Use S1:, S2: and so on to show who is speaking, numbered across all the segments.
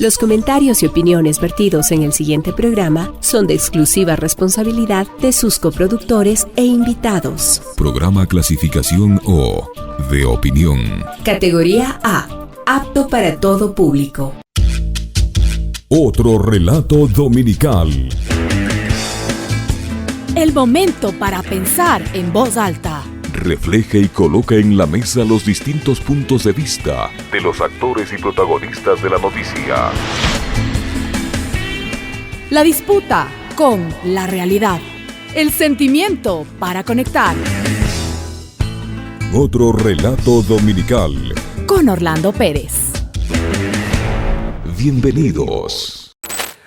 S1: Los comentarios y opiniones vertidos en el siguiente programa son de exclusiva responsabilidad de sus coproductores e invitados.
S2: Programa clasificación O, de opinión.
S1: Categoría A, apto para todo público.
S2: Otro relato dominical.
S3: El momento para pensar en voz alta.
S2: Refleja y coloca en la mesa los distintos puntos de vista de los actores y protagonistas de la noticia.
S3: La disputa con la realidad. El sentimiento para conectar.
S2: Otro relato dominical.
S3: Con Orlando Pérez.
S2: Bienvenidos.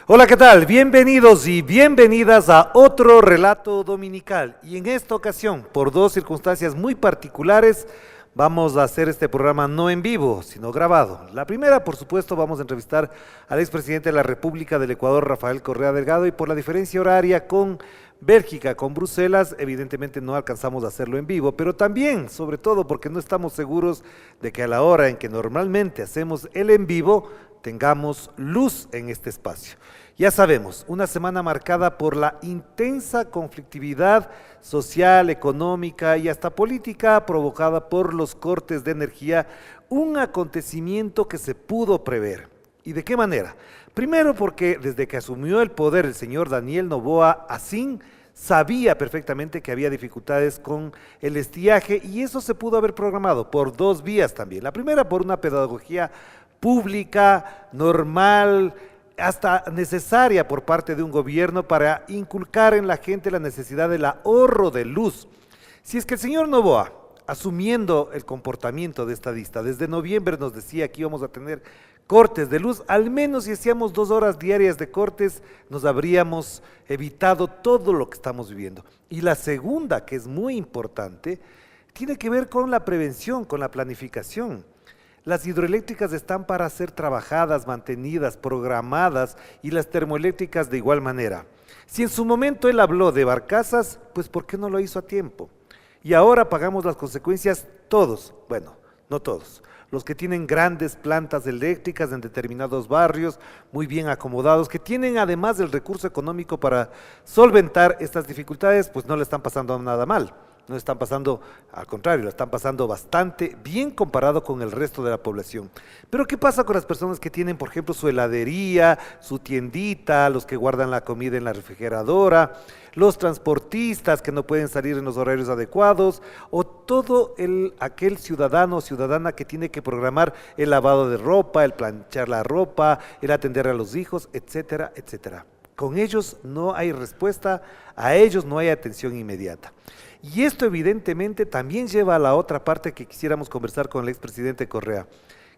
S4: Hola, ¿qué tal? Bienvenidos y bienvenidas a otro relato dominical. Y en esta ocasión, por dos circunstancias muy particulares, vamos a hacer este programa no en vivo, sino grabado. La primera, por supuesto, vamos a entrevistar al expresidente de la República del Ecuador, Rafael Correa Delgado, y por la diferencia horaria con Bélgica, con Bruselas, evidentemente no alcanzamos a hacerlo en vivo, pero también, sobre todo, porque no estamos seguros de que a la hora en que normalmente hacemos el en vivo, tengamos luz en este espacio. Ya sabemos, una semana marcada por la intensa conflictividad social, económica y hasta política provocada por los cortes de energía, un acontecimiento que se pudo prever. ¿Y de qué manera? Primero porque desde que asumió el poder el señor Daniel Noboa Asín, sabía perfectamente que había dificultades con el estiaje y eso se pudo haber programado por dos vías también. La primera por una pedagogía pública, normal, hasta necesaria por parte de un gobierno para inculcar en la gente la necesidad del ahorro de luz. Si es que el señor Noboa, asumiendo el comportamiento de estadista, desde noviembre nos decía que íbamos a tener cortes de luz, al menos si hacíamos 2 horas diarias de cortes, nos habríamos evitado todo lo que estamos viviendo. Y la segunda, que es muy importante, tiene que ver con la prevención, con la planificación. Las hidroeléctricas están para ser trabajadas, mantenidas, programadas y las termoeléctricas de igual manera. Si en su momento él habló de barcazas, pues ¿por qué no lo hizo a tiempo? Y ahora pagamos las consecuencias todos, bueno, no todos, los que tienen grandes plantas eléctricas en determinados barrios, muy bien acomodados, que tienen además el recurso económico para solventar estas dificultades, pues no le están pasando nada mal. No están pasando, al contrario, lo están pasando bastante bien comparado con el resto de la población. Pero ¿qué pasa con las personas que tienen, por ejemplo, su heladería, su tiendita, los que guardan la comida en la refrigeradora, los transportistas que no pueden salir en los horarios adecuados, o todo aquel ciudadano o ciudadana que tiene que programar el lavado de ropa, el planchar la ropa, el atender a los hijos, etcétera, etcétera? Con ellos no hay respuesta, a ellos no hay atención inmediata. Y esto evidentemente también lleva a la otra parte que quisiéramos conversar con el expresidente Correa.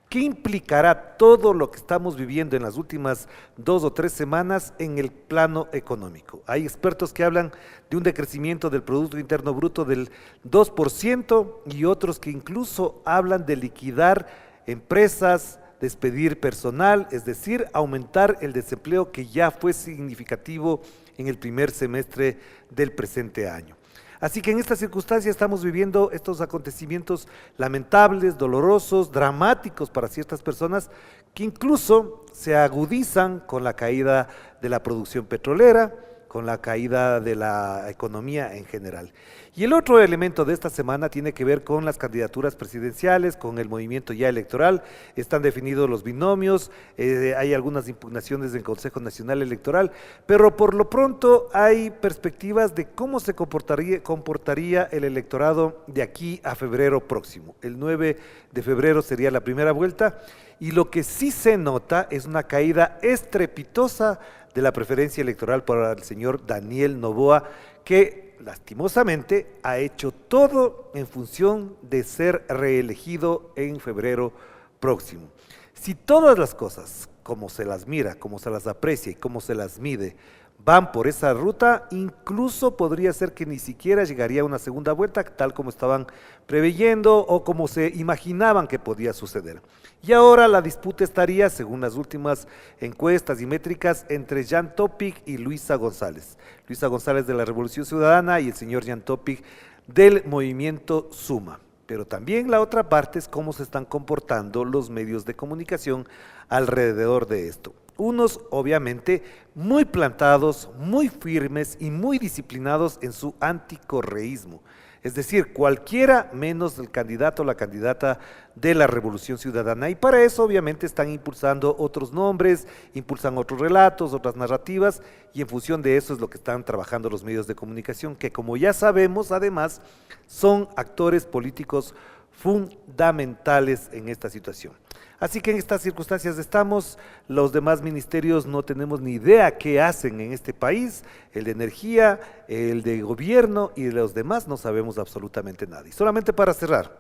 S4: ¿Qué implicará todo lo que estamos viviendo en las últimas 2 o 3 semanas en el plano económico? Hay expertos que hablan de un decrecimiento del Producto Interno Bruto del 2% y otros que incluso hablan de liquidar empresas, despedir personal, es decir, aumentar el desempleo que ya fue significativo en el primer semestre del presente año. Así que en esta circunstancia estamos viviendo estos acontecimientos lamentables, dolorosos, dramáticos para ciertas personas, que incluso se agudizan con la caída de la producción petrolera, con la caída de la economía en general. Y el otro elemento de esta semana tiene que ver con las candidaturas presidenciales, con el movimiento ya electoral. Están definidos los binomios, hay algunas impugnaciones del Consejo Nacional Electoral, pero por lo pronto hay perspectivas de cómo se comportaría el electorado de aquí a febrero próximo. El 9 de febrero sería la primera vuelta y lo que sí se nota es una caída estrepitosa de la preferencia electoral para el señor Daniel Noboa, que lastimosamente ha hecho todo en función de ser reelegido en febrero próximo. Si todas las cosas, como se las mira, como se las aprecia y como se las mide, van por esa ruta, incluso podría ser que ni siquiera llegaría a una segunda vuelta, tal como estaban preveyendo o como se imaginaban que podía suceder. Y ahora la disputa estaría, según las últimas encuestas y métricas, entre Jan Topic y Luisa González. Luisa González de la Revolución Ciudadana y el señor Jan Topic del Movimiento Suma. pero también la otra parte es cómo se están comportando los medios de comunicación alrededor de esto. Unos, obviamente, muy plantados, muy firmes y muy disciplinados en su anticorreísmo. Es decir, cualquiera menos el candidato o la candidata de la Revolución Ciudadana. Y para eso, obviamente, están impulsando otros nombres, impulsan otros relatos, otras narrativas, y en función de eso es lo que están trabajando los medios de comunicación, que como ya sabemos, además, son actores políticos fundamentales en esta situación. Así que en estas circunstancias estamos, los demás ministerios no tenemos ni idea qué hacen en este país, el de energía, el de gobierno y los demás no sabemos absolutamente nada. Y solamente para cerrar,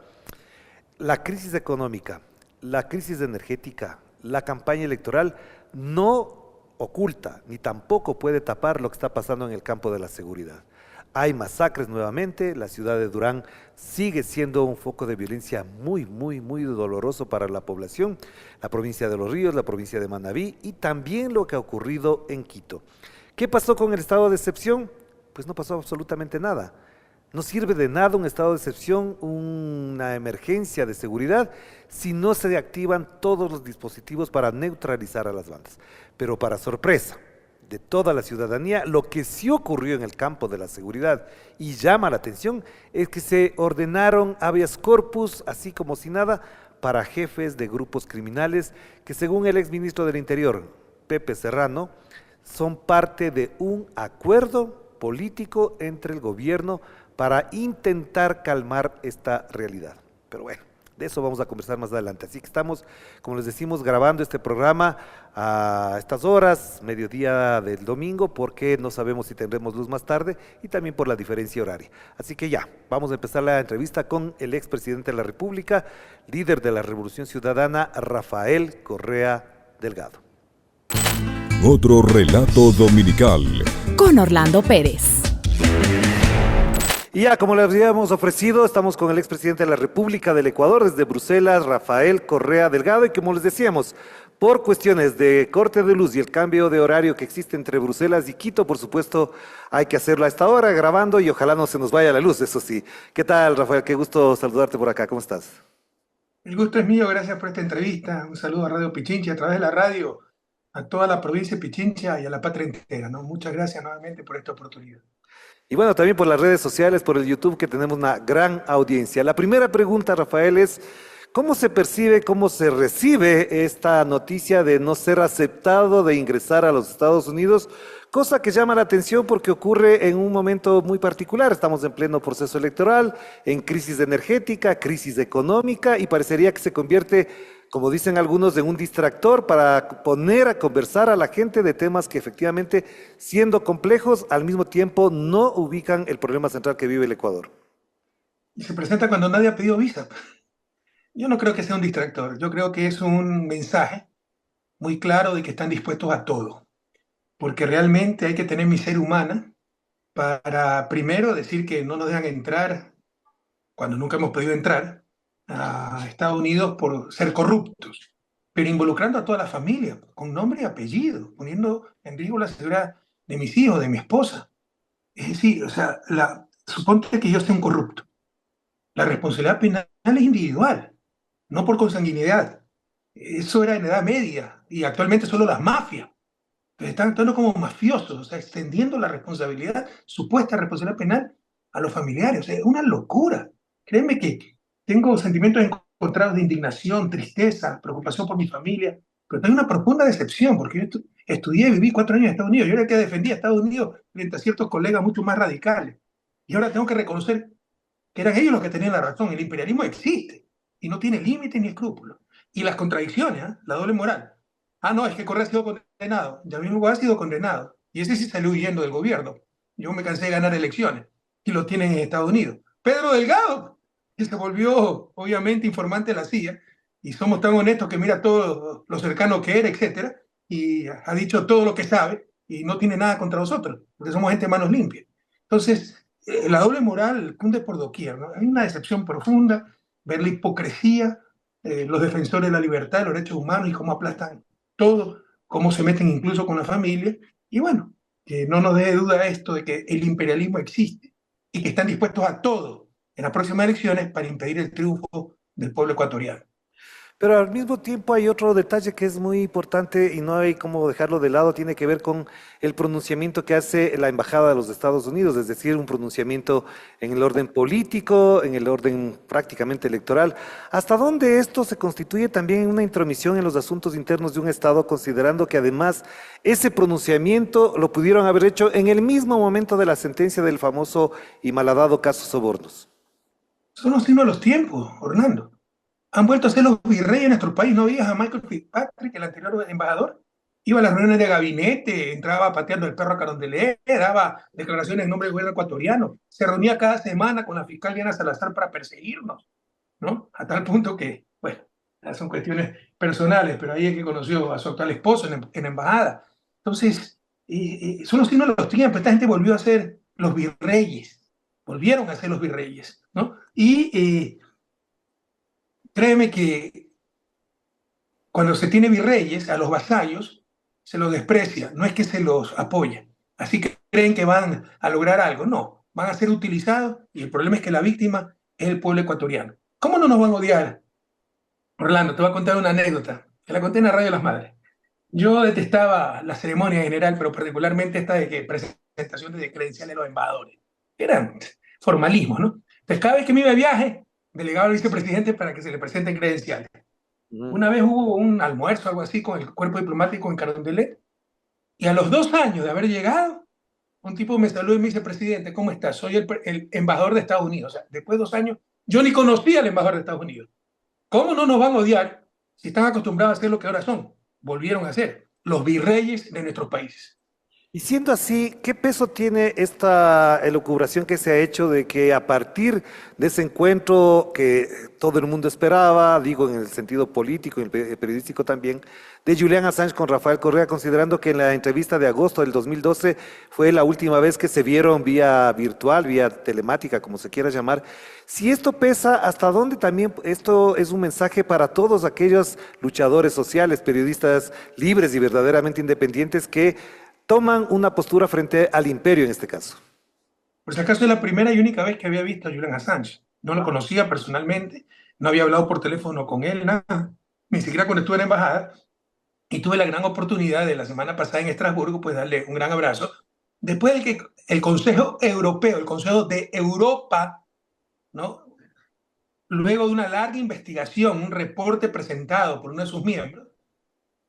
S4: la crisis económica, la crisis energética, la campaña electoral no oculta ni tampoco puede tapar lo que está pasando en el campo de la seguridad. Hay masacres nuevamente, la ciudad de Durán sigue siendo un foco de violencia muy doloroso para la población, la provincia de Los Ríos, la provincia de Manabí y también lo que ha ocurrido en Quito. ¿Qué pasó con el estado de excepción? Pues no pasó absolutamente nada. No sirve de nada un estado de excepción, una emergencia de seguridad, si no se activan todos los dispositivos para neutralizar a las bandas. Pero para sorpresa de toda la ciudadanía, lo que sí ocurrió en el campo de la seguridad y llama la atención es que se ordenaron habeas corpus, así como si nada, para jefes de grupos criminales que según el exministro del Interior, Pepe Serrano, son parte de un acuerdo político entre el gobierno para intentar calmar esta realidad. Pero bueno, de eso vamos a conversar más adelante. Así que estamos, como les decimos, grabando este programa a estas horas, mediodía del domingo, porque no sabemos si tendremos luz más tarde y también por la diferencia horaria. Así que ya, vamos a empezar la entrevista con el expresidente de la República, líder de la Revolución Ciudadana, Rafael Correa Delgado.
S2: Otro relato dominical.
S3: Con Orlando Pérez.
S4: Y ya, como les habíamos ofrecido, estamos con el expresidente de la República del Ecuador, desde Bruselas, Rafael Correa Delgado, y como les decíamos, por cuestiones de corte de luz y el cambio de horario que existe entre Bruselas y Quito, por supuesto, hay que hacerlo a esta hora, grabando, y ojalá no se nos vaya la luz, eso sí. ¿Qué tal, Rafael? Qué gusto saludarte por acá, ¿cómo estás?
S5: El gusto es mío, gracias por esta entrevista. Un saludo a Radio Pichincha, a través de la radio, a toda la provincia de Pichincha y a la patria entera, ¿no? Muchas gracias nuevamente por esta oportunidad.
S4: Y bueno, también por las redes sociales, por el YouTube, que tenemos una gran audiencia. La primera pregunta, Rafael, es ¿cómo se percibe, cómo se recibe esta noticia de no ser aceptado de ingresar a los Estados Unidos? Cosa que llama la atención porque ocurre en un momento muy particular. Estamos en pleno proceso electoral, en crisis energética, crisis económica, y parecería que se convierte, como dicen algunos, en un distractor para poner a conversar a la gente de temas que efectivamente, siendo complejos, al mismo tiempo no ubican el problema central que vive el Ecuador.
S5: Y se presenta cuando nadie ha pedido visa. Yo no creo que sea un distractor, yo creo que es un mensaje muy claro de que están dispuestos a todo, porque realmente hay que tener miseria humana para primero decir que no nos dejan entrar cuando nunca hemos podido entrar a Estados Unidos por ser corruptos, pero involucrando a toda la familia, con nombre y apellido, poniendo en riesgo la seguridad de mis hijos, de mi esposa. Es decir, o sea, suponte que yo sea un corrupto. La responsabilidad penal es individual, no por consanguinidad. Eso era en Edad Media y actualmente solo las mafias. Entonces están actuando como mafiosos, o sea, extendiendo la responsabilidad, supuesta responsabilidad penal a los familiares. O sea, es una locura. Créeme que tengo sentimientos encontrados de indignación, tristeza, preocupación por mi familia, pero tengo una profunda decepción porque yo estudié y viví 4 años en Estados Unidos. Yo era el que defendía a Estados Unidos frente a ciertos colegas mucho más radicales. Y ahora tengo que reconocer que eran ellos los que tenían la razón. El imperialismo existe y no tiene límite ni escrúpulos. Y las contradicciones, la doble moral. Ah, no, es que Correa ha sido condenado. Yamil Lugo ha sido condenado. Y ese sí salió huyendo del gobierno. Yo me cansé de ganar elecciones. Y lo tienen en Estados Unidos. Pedro Delgado, que se volvió, obviamente, informante de la CIA. Y somos tan honestos que mira todo lo cercano que era, etcétera. Y ha dicho todo lo que sabe. Y no tiene nada contra nosotros. Porque somos gente de manos limpias. Entonces, la doble moral cunde por doquier, ¿no? Hay una decepción profunda, ver la hipocresía, los defensores de la libertad, de los derechos humanos y cómo aplastan todo, cómo se meten incluso con la familia. Y bueno, que no nos dé duda esto de que el imperialismo existe y que están dispuestos a todo, en las próximas elecciones para impedir el triunfo del pueblo ecuatoriano.
S4: Pero al mismo tiempo hay otro detalle que es muy importante y no hay cómo dejarlo de lado, tiene que ver con el pronunciamiento que hace la Embajada de los Estados Unidos, es decir, un pronunciamiento en el orden político, en el orden prácticamente electoral. ¿Hasta dónde esto se constituye también una intromisión en los asuntos internos de un Estado, considerando que además ese pronunciamiento lo pudieron haber hecho en el mismo momento de la sentencia del famoso y malhadado caso Sobornos?
S5: Son los signos de los tiempos, Orlando. Han vuelto a ser los virreyes en nuestro país. ¿No veías a Michael Fitzpatrick, el anterior embajador? Iba a las reuniones de gabinete, entraba pateando el perro a Carondelet, daba declaraciones en nombre del gobierno ecuatoriano, se reunía cada semana con la fiscal Diana Salazar para perseguirnos, ¿no? A tal punto que, bueno, son cuestiones personales, pero ahí es que conoció a su actual esposo en la embajada. Entonces, son los signos de los tiempos. Esta gente volvió a ser los virreyes, volvieron a ser los virreyes, ¿no? Y créeme que cuando se tiene virreyes, a los vasallos se los desprecia, no es que se los apoya. Así que creen que van a lograr algo. No, van a ser utilizados y el problema es que la víctima es el pueblo ecuatoriano. ¿Cómo no nos van a odiar? Orlando, te voy a contar una anécdota, que la conté en la Radio de las Madres. Yo detestaba la ceremonia en general, pero particularmente esta de que presentación de credenciales de los embajadores. Eran formalismo, ¿no? Entonces cada vez que me iba de viaje, delegado al vicepresidente para que se le presenten credenciales. Una vez hubo un almuerzo, algo así, con el cuerpo diplomático en Carondelet, y a los 2 años de haber llegado, un tipo me saludó y me dice: presidente, ¿cómo estás? Soy el embajador de Estados Unidos. O sea, después de 2 años, yo ni conocía al embajador de Estados Unidos. ¿Cómo no nos van a odiar si están acostumbrados a hacer lo que ahora son? Volvieron a ser los virreyes de nuestros países.
S4: Y siendo así, ¿qué peso tiene esta elucubración que se ha hecho de que a partir de ese encuentro que todo el mundo esperaba, digo en el sentido político y periodístico también, de Julian Assange con Rafael Correa, considerando que en la entrevista de agosto del 2012 fue la última vez que se vieron vía virtual, vía telemática, como se quiera llamar, si esto pesa, ¿hasta dónde también esto es un mensaje para todos aquellos luchadores sociales, periodistas libres y verdaderamente independientes que toman una postura frente al imperio en este caso?
S5: Por si acaso es la primera y única vez que había visto a Julian Assange. No lo conocía personalmente, no había hablado por teléfono con él, nada. Ni siquiera cuando estuve en la embajada. Y tuve la gran oportunidad de la semana pasada en Estrasburgo, pues darle un gran abrazo. Después de que el Consejo Europeo, el Consejo de Europa, ¿no? Luego de una larga investigación, un reporte presentado por uno de sus miembros,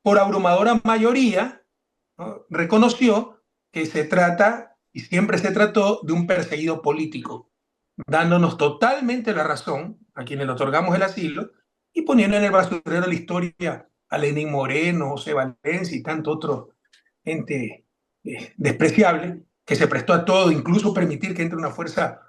S5: por abrumadora mayoría, ¿no?, reconoció que se trata, y siempre se trató, de un perseguido político, dándonos totalmente la razón a quienes le otorgamos el asilo y poniendo en el basurero la historia a Lenín Moreno, José Valencia y tanto otro gente despreciable que se prestó a todo, incluso permitir que entre una fuerza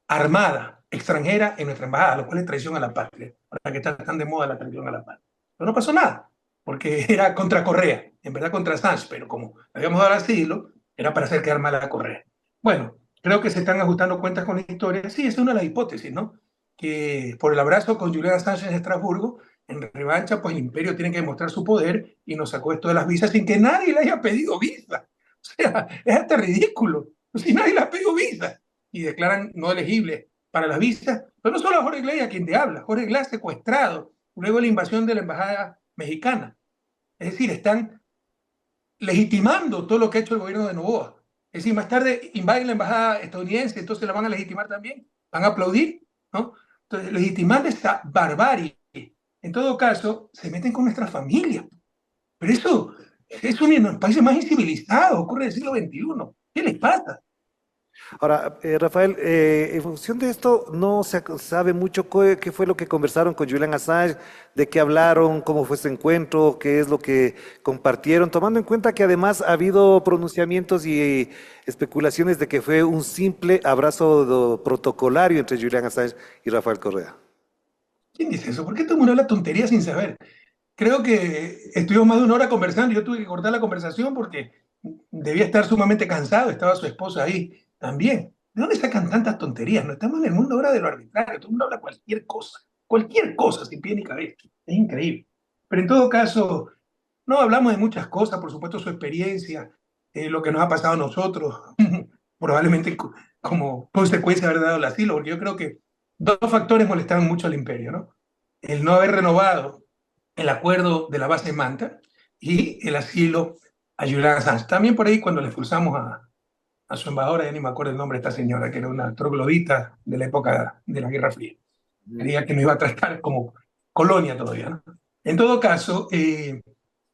S5: armada extranjera en nuestra embajada, lo cual es traición a la patria, para que está tan de moda la traición a la patria. Pero no pasó nada, porque era contra Correa, en verdad contra Assange, pero como habíamos dado asilo, era para hacer quedar mal a Correa. Bueno, creo que se están ajustando cuentas con la historia. Sí, esa es una de las hipótesis, ¿no? Que por el abrazo con Julian Assange en Estrasburgo, en revancha, pues el imperio tiene que demostrar su poder y nos sacó esto de las visas sin que nadie le haya pedido visa. O sea, es hasta ridículo. Si nadie le ha pedido visa y declaran no elegible para las visas, pero no solo a Jorge Glass a quien te habla. Jorge Glass secuestrado luego de la invasión de la embajada mexicana. Es decir, están legitimando todo lo que ha hecho el gobierno de Noboa. Es decir, más tarde invaden la embajada estadounidense, entonces la van a legitimar también, van a aplaudir, ¿no? Entonces, legitimando esta barbarie. En todo caso, se meten con nuestra familia. Pero eso es uno de los países más incivilizados, ocurre en el siglo XXI. ¿Qué les pasa?
S4: Ahora, Rafael, en función de esto, no se sabe mucho qué fue lo que conversaron con Julian Assange, de qué hablaron, cómo fue ese encuentro, qué es lo que compartieron, tomando en cuenta que además ha habido pronunciamientos y especulaciones de que fue un simple abrazo protocolario entre Julian Assange y Rafael Correa.
S5: ¿Quién dice eso? ¿Por qué todo el mundo habla tonterías sin saber? Creo que estuvimos más de 1 hora conversando y yo tuve que cortar la conversación porque debía estar sumamente cansado, estaba su esposa ahí también. ¿De dónde sacan tantas tonterías? No estamos en el mundo ahora de lo arbitrario, todo el mundo habla cualquier cosa sin pie ni cabeza. Es increíble. Pero en todo caso, no hablamos de muchas cosas, por supuesto su experiencia, lo que nos ha pasado a nosotros, probablemente como consecuencia de haber dado el asilo, porque yo creo que Dos factores molestaban mucho al imperio, ¿no? El no haber renovado el acuerdo de la base de Manta y el asilo a Julian Assange. También por ahí cuando le expulsamos a su embajadora, ya ni me acuerdo el nombre de esta señora, que era una troglodita de la época de la Guerra Fría. Quería que nos iba a tratar como colonia todavía, ¿no? En todo caso,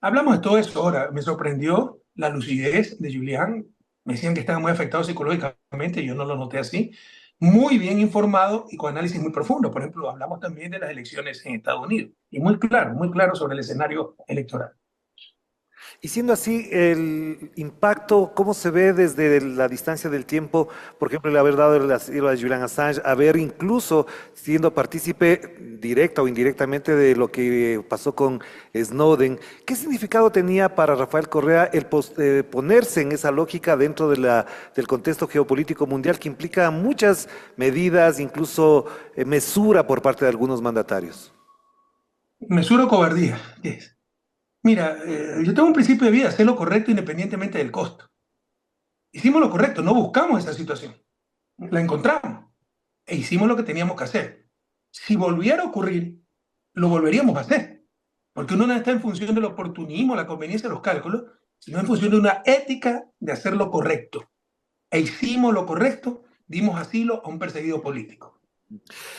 S5: hablamos de todo eso ahora. Me sorprendió la lucidez de Julián. Me decían que estaba muy afectado psicológicamente, yo no lo noté así. Muy bien informado y con análisis muy profundo. Por ejemplo, hablamos también de las elecciones en Estados Unidos. Y muy claro sobre el escenario electoral.
S4: Y siendo así, el impacto, ¿cómo se ve desde la distancia del tiempo? Por ejemplo, el haber dado el asilo a Julian Assange, haber incluso siendo partícipe directa o indirectamente de lo que pasó con Snowden. ¿Qué significado tenía para Rafael Correa el ponerse en esa lógica dentro de del contexto geopolítico mundial que implica muchas medidas, incluso mesura por parte de algunos mandatarios?
S5: Mesura o cobardía, ¿qué es? Mira, yo tengo un principio de vida, hacer lo correcto independientemente del costo. Hicimos lo correcto, no buscamos esa situación, la encontramos e hicimos lo que teníamos que hacer. Si volviera a ocurrir, lo volveríamos a hacer, porque uno no está en función del oportunismo, la conveniencia de los cálculos, sino en función de una ética de hacer lo correcto. E hicimos lo correcto, dimos asilo a un perseguido político.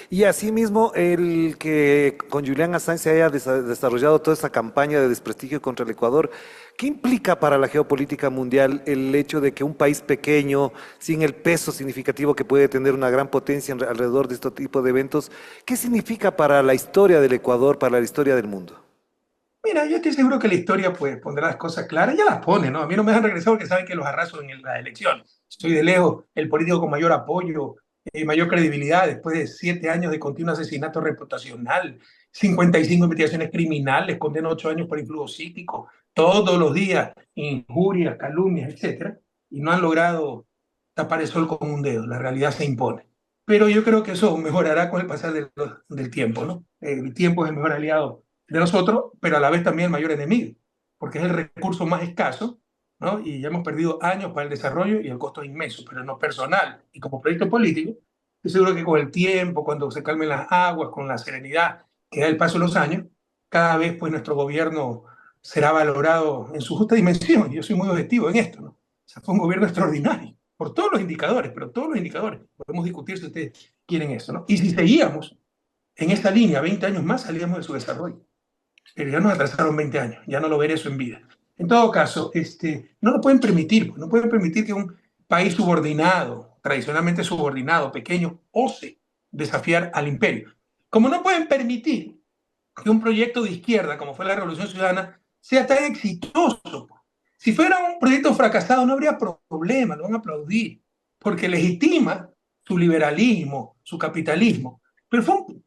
S4: Y asimismo, el que con Julian Assange se haya desarrollado toda esta campaña de desprestigio contra el Ecuador, ¿qué implica para la geopolítica mundial el hecho de que un país pequeño, sin el peso significativo que puede tener una gran potencia alrededor de este tipo de eventos, qué significa para la historia del Ecuador, para la historia del mundo?
S5: Mira, yo estoy seguro que la historia pues, pondrá las cosas claras, ya las pone, ¿no? A mí no me han regresado porque saben que los arraso en las elecciones. Estoy de lejos el político con mayor apoyo, mayor credibilidad, después de 7 años de continuo asesinato reputacional, 55 investigaciones criminales, condeno 8 años por influjo psíquico, todos los días injurias, calumnias, etcétera, y no han logrado tapar el sol con un dedo, la realidad se impone. Pero yo creo que eso mejorará con el pasar del tiempo, ¿no? El tiempo es el mejor aliado de nosotros, pero a la vez también el mayor enemigo, porque es el recurso más escaso, ¿no? Y ya hemos perdido años para el desarrollo y el costo es inmenso, pero en lo personal y como proyecto político, estoy seguro que con el tiempo, cuando se calmen las aguas, con la serenidad que da el paso de los años, cada vez pues nuestro gobierno será valorado en su justa dimensión. Yo soy muy objetivo en esto, ¿no? O sea, fue un gobierno extraordinario, por todos los indicadores, pero todos los indicadores. Podemos discutir si ustedes quieren eso, ¿no? Y si seguíamos en esta línea 20 años más, salíamos de su desarrollo. Pero ya nos atrasaron 20 años, ya no lo veré eso en vida. En todo caso, no lo pueden permitir, no pueden permitir que un país subordinado, tradicionalmente subordinado, pequeño, ose desafiar al imperio. Como no pueden permitir que un proyecto de izquierda, como fue la Revolución Ciudadana, sea tan exitoso. Si fuera un proyecto fracasado, no habría problema, lo van a aplaudir, porque legitima su liberalismo, su capitalismo. Pero fue un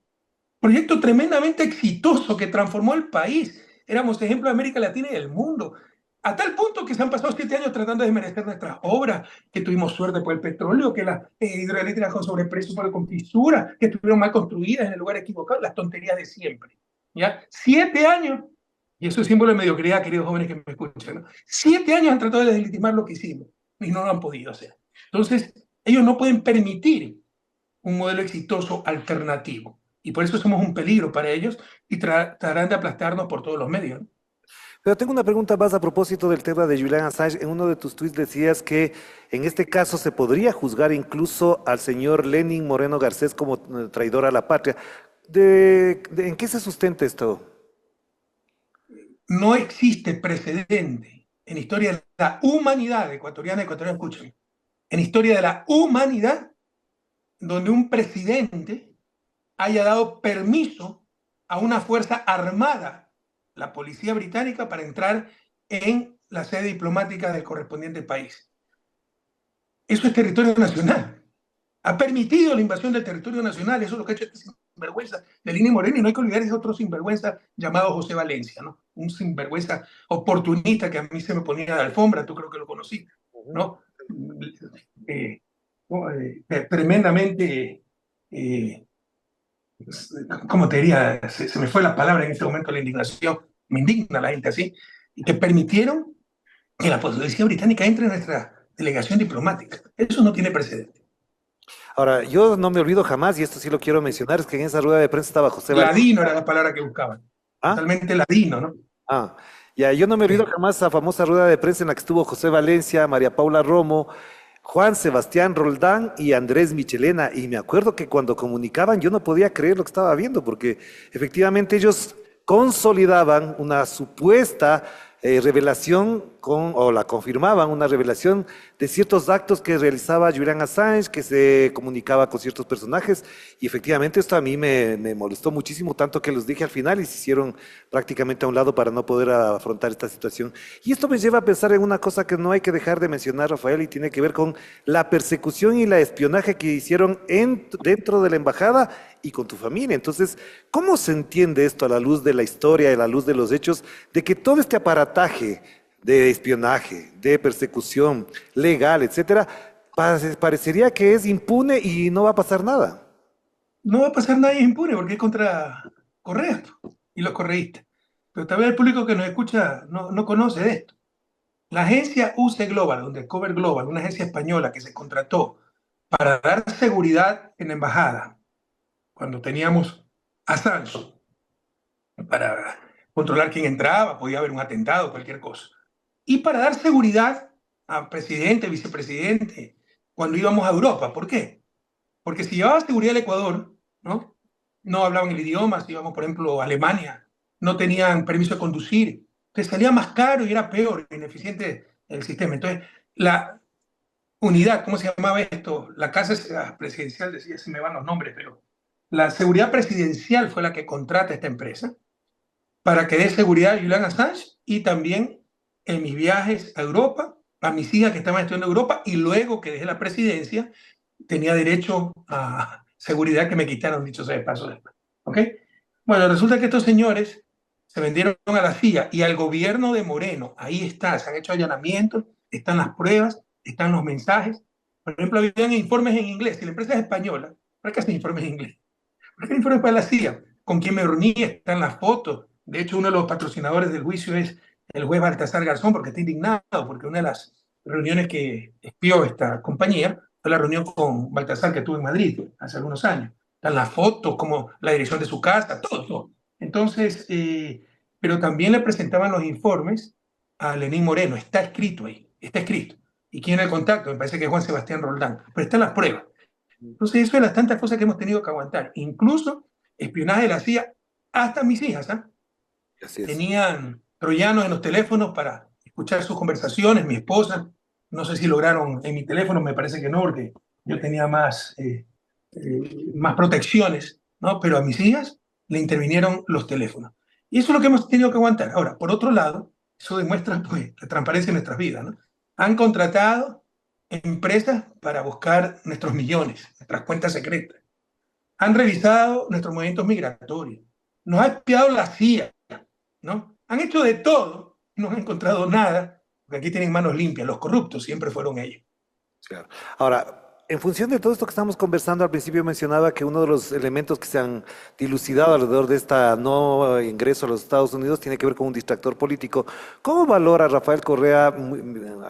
S5: proyecto tremendamente exitoso que transformó el país. Éramos ejemplo de América Latina y del mundo. A tal punto que se han pasado 7 años tratando de desmerecer nuestras obras, que tuvimos suerte por el petróleo, que las hidroeléctricas con sobreprecio por la fisura, que estuvieron mal construidas en el lugar equivocado, las tonterías de siempre. ¿Ya? 7 años, y eso es símbolo de mediocridad, queridos jóvenes que me escuchan, ¿no? 7 años han tratado de deslegitimar lo que hicimos y no lo han podido hacer. Entonces, ellos no pueden permitir un modelo exitoso alternativo. Y por eso somos un peligro para ellos y tratarán de aplastarnos por todos los medios, ¿no?
S4: Pero tengo una pregunta más a propósito del tema de Julian Assange. En uno de tus tweets decías que en este caso se podría juzgar incluso al señor Lenin Moreno Garcés como traidor a la patria. ¿En qué se sustenta esto?
S5: No existe precedente en historia de la humanidad ecuatoriana, escúchame, en historia de la humanidad, donde un presidente haya dado permiso a una fuerza armada, la policía británica, para entrar en la sede diplomática del correspondiente país. Eso es territorio nacional. Ha permitido la invasión del territorio nacional, eso es lo que ha hecho este sinvergüenza de Lenín Moreno, y no hay que olvidar ese otro sinvergüenza llamado José Valencia, ¿no? Un sinvergüenza oportunista que a mí se me ponía de alfombra, tú creo que lo conocí, ¿no? Tremendamente... ¿cómo te diría? Se me fue la palabra en este momento, la indignación. Me indigna la gente así. Y que permitieron que la policía británica entre en nuestra delegación diplomática. Eso no tiene precedente.
S4: Ahora, yo no me olvido jamás, y esto sí lo quiero mencionar, es que en esa rueda de prensa estaba José Valencia.
S5: Ladino era la palabra que buscaban.
S4: ¿Ah?
S5: Totalmente ladino, ¿no?
S4: Ah, ya, yo no me olvido jamás esa famosa rueda de prensa en la que estuvo José Valencia, María Paula Romo, Juan Sebastián Roldán y Andrés Michelena. Y me acuerdo que cuando comunicaban yo no podía creer lo que estaba viendo, porque efectivamente ellos consolidaban una supuesta revelación o la confirmaban, una revelación de ciertos actos que realizaba Julian Assange, que se comunicaba con ciertos personajes, y efectivamente esto a mí me molestó muchísimo, tanto que los dije al final y se hicieron prácticamente a un lado para no poder afrontar esta situación. Y esto me lleva a pensar en una cosa que no hay que dejar de mencionar, Rafael, y tiene que ver con la persecución y la espionaje que hicieron dentro de la embajada y con tu familia. Entonces, ¿cómo se entiende esto a la luz de la historia, a la luz de los hechos, de que todo este aparataje de espionaje, de persecución legal, etcétera, parecería que es impune y no va a pasar nada?
S5: No va a pasar nada impune porque es contra Correa y los correístas. Pero tal vez el público que nos escucha no conoce de esto. La agencia UC Global, Undercover Global, una agencia española que se contrató para dar seguridad en la embajada, cuando teníamos Assange, para controlar quién entraba, podía haber un atentado, cualquier cosa. Y para dar seguridad a presidente, vicepresidente, cuando íbamos a Europa. ¿Por qué? Porque si llevaba seguridad al Ecuador, no hablaban el idioma, si íbamos, por ejemplo, a Alemania, no tenían permiso de conducir, entonces salía más caro y era peor, ineficiente el sistema. Entonces, la unidad, ¿cómo se llamaba esto? La casa presidencial, decía, si me van los nombres, pero la seguridad presidencial fue la que contrata esta empresa para que dé seguridad a Julian Assange y también en mis viajes a Europa, a mis hijas que estaban estudiando en Europa, y luego que dejé la presidencia, tenía derecho a seguridad que me quitaron, dicho sea de paso después. ¿Ok? Bueno, resulta que estos señores se vendieron a la CIA y al gobierno de Moreno. Ahí está, se han hecho allanamientos, están las pruebas, están los mensajes. Por ejemplo, habían informes en inglés. Si la empresa es española, ¿para qué hacen informes en inglés? ¿Por qué informes para la CIA? ¿Con quién me reuní? Están las fotos. De hecho, uno de los patrocinadores del juicio es el juez Baltasar Garzón, porque está indignado, porque una de las reuniones que espió esta compañía fue la reunión con Baltasar que tuvo en Madrid hace algunos años. Están las fotos, como la dirección de su casa, todo. Entonces, pero también le presentaban los informes a Lenín Moreno. Está escrito ahí, está escrito. ¿Y quién es el contacto? Me parece que es Juan Sebastián Roldán. Pero están las pruebas. Entonces, eso es las tantas cosas que hemos tenido que aguantar. Incluso espionaje de la CIA hasta mis hijas. Tenían troyanos en los teléfonos para escuchar sus conversaciones. Mi esposa, no sé si lograron en mi teléfono, me parece que no, porque yo tenía más protecciones, ¿no? Pero a mis hijas le intervinieron los teléfonos. Y eso es lo que hemos tenido que aguantar. Ahora, por otro lado, eso demuestra pues, la transparencia en nuestras vidas, ¿no? Han contratado empresas para buscar nuestros millones, nuestras cuentas secretas. Han revisado nuestros movimientos migratorios. Nos ha espiado la CIA, ¿no? Han hecho de todo, no han encontrado nada, porque aquí tienen manos limpias. Los corruptos siempre fueron ellos.
S4: Claro. Ahora, en función de todo esto que estamos conversando, al principio mencionaba que uno de los elementos que se han dilucidado alrededor de esta no ingreso a los Estados Unidos tiene que ver con un distractor político. ¿Cómo valora Rafael Correa,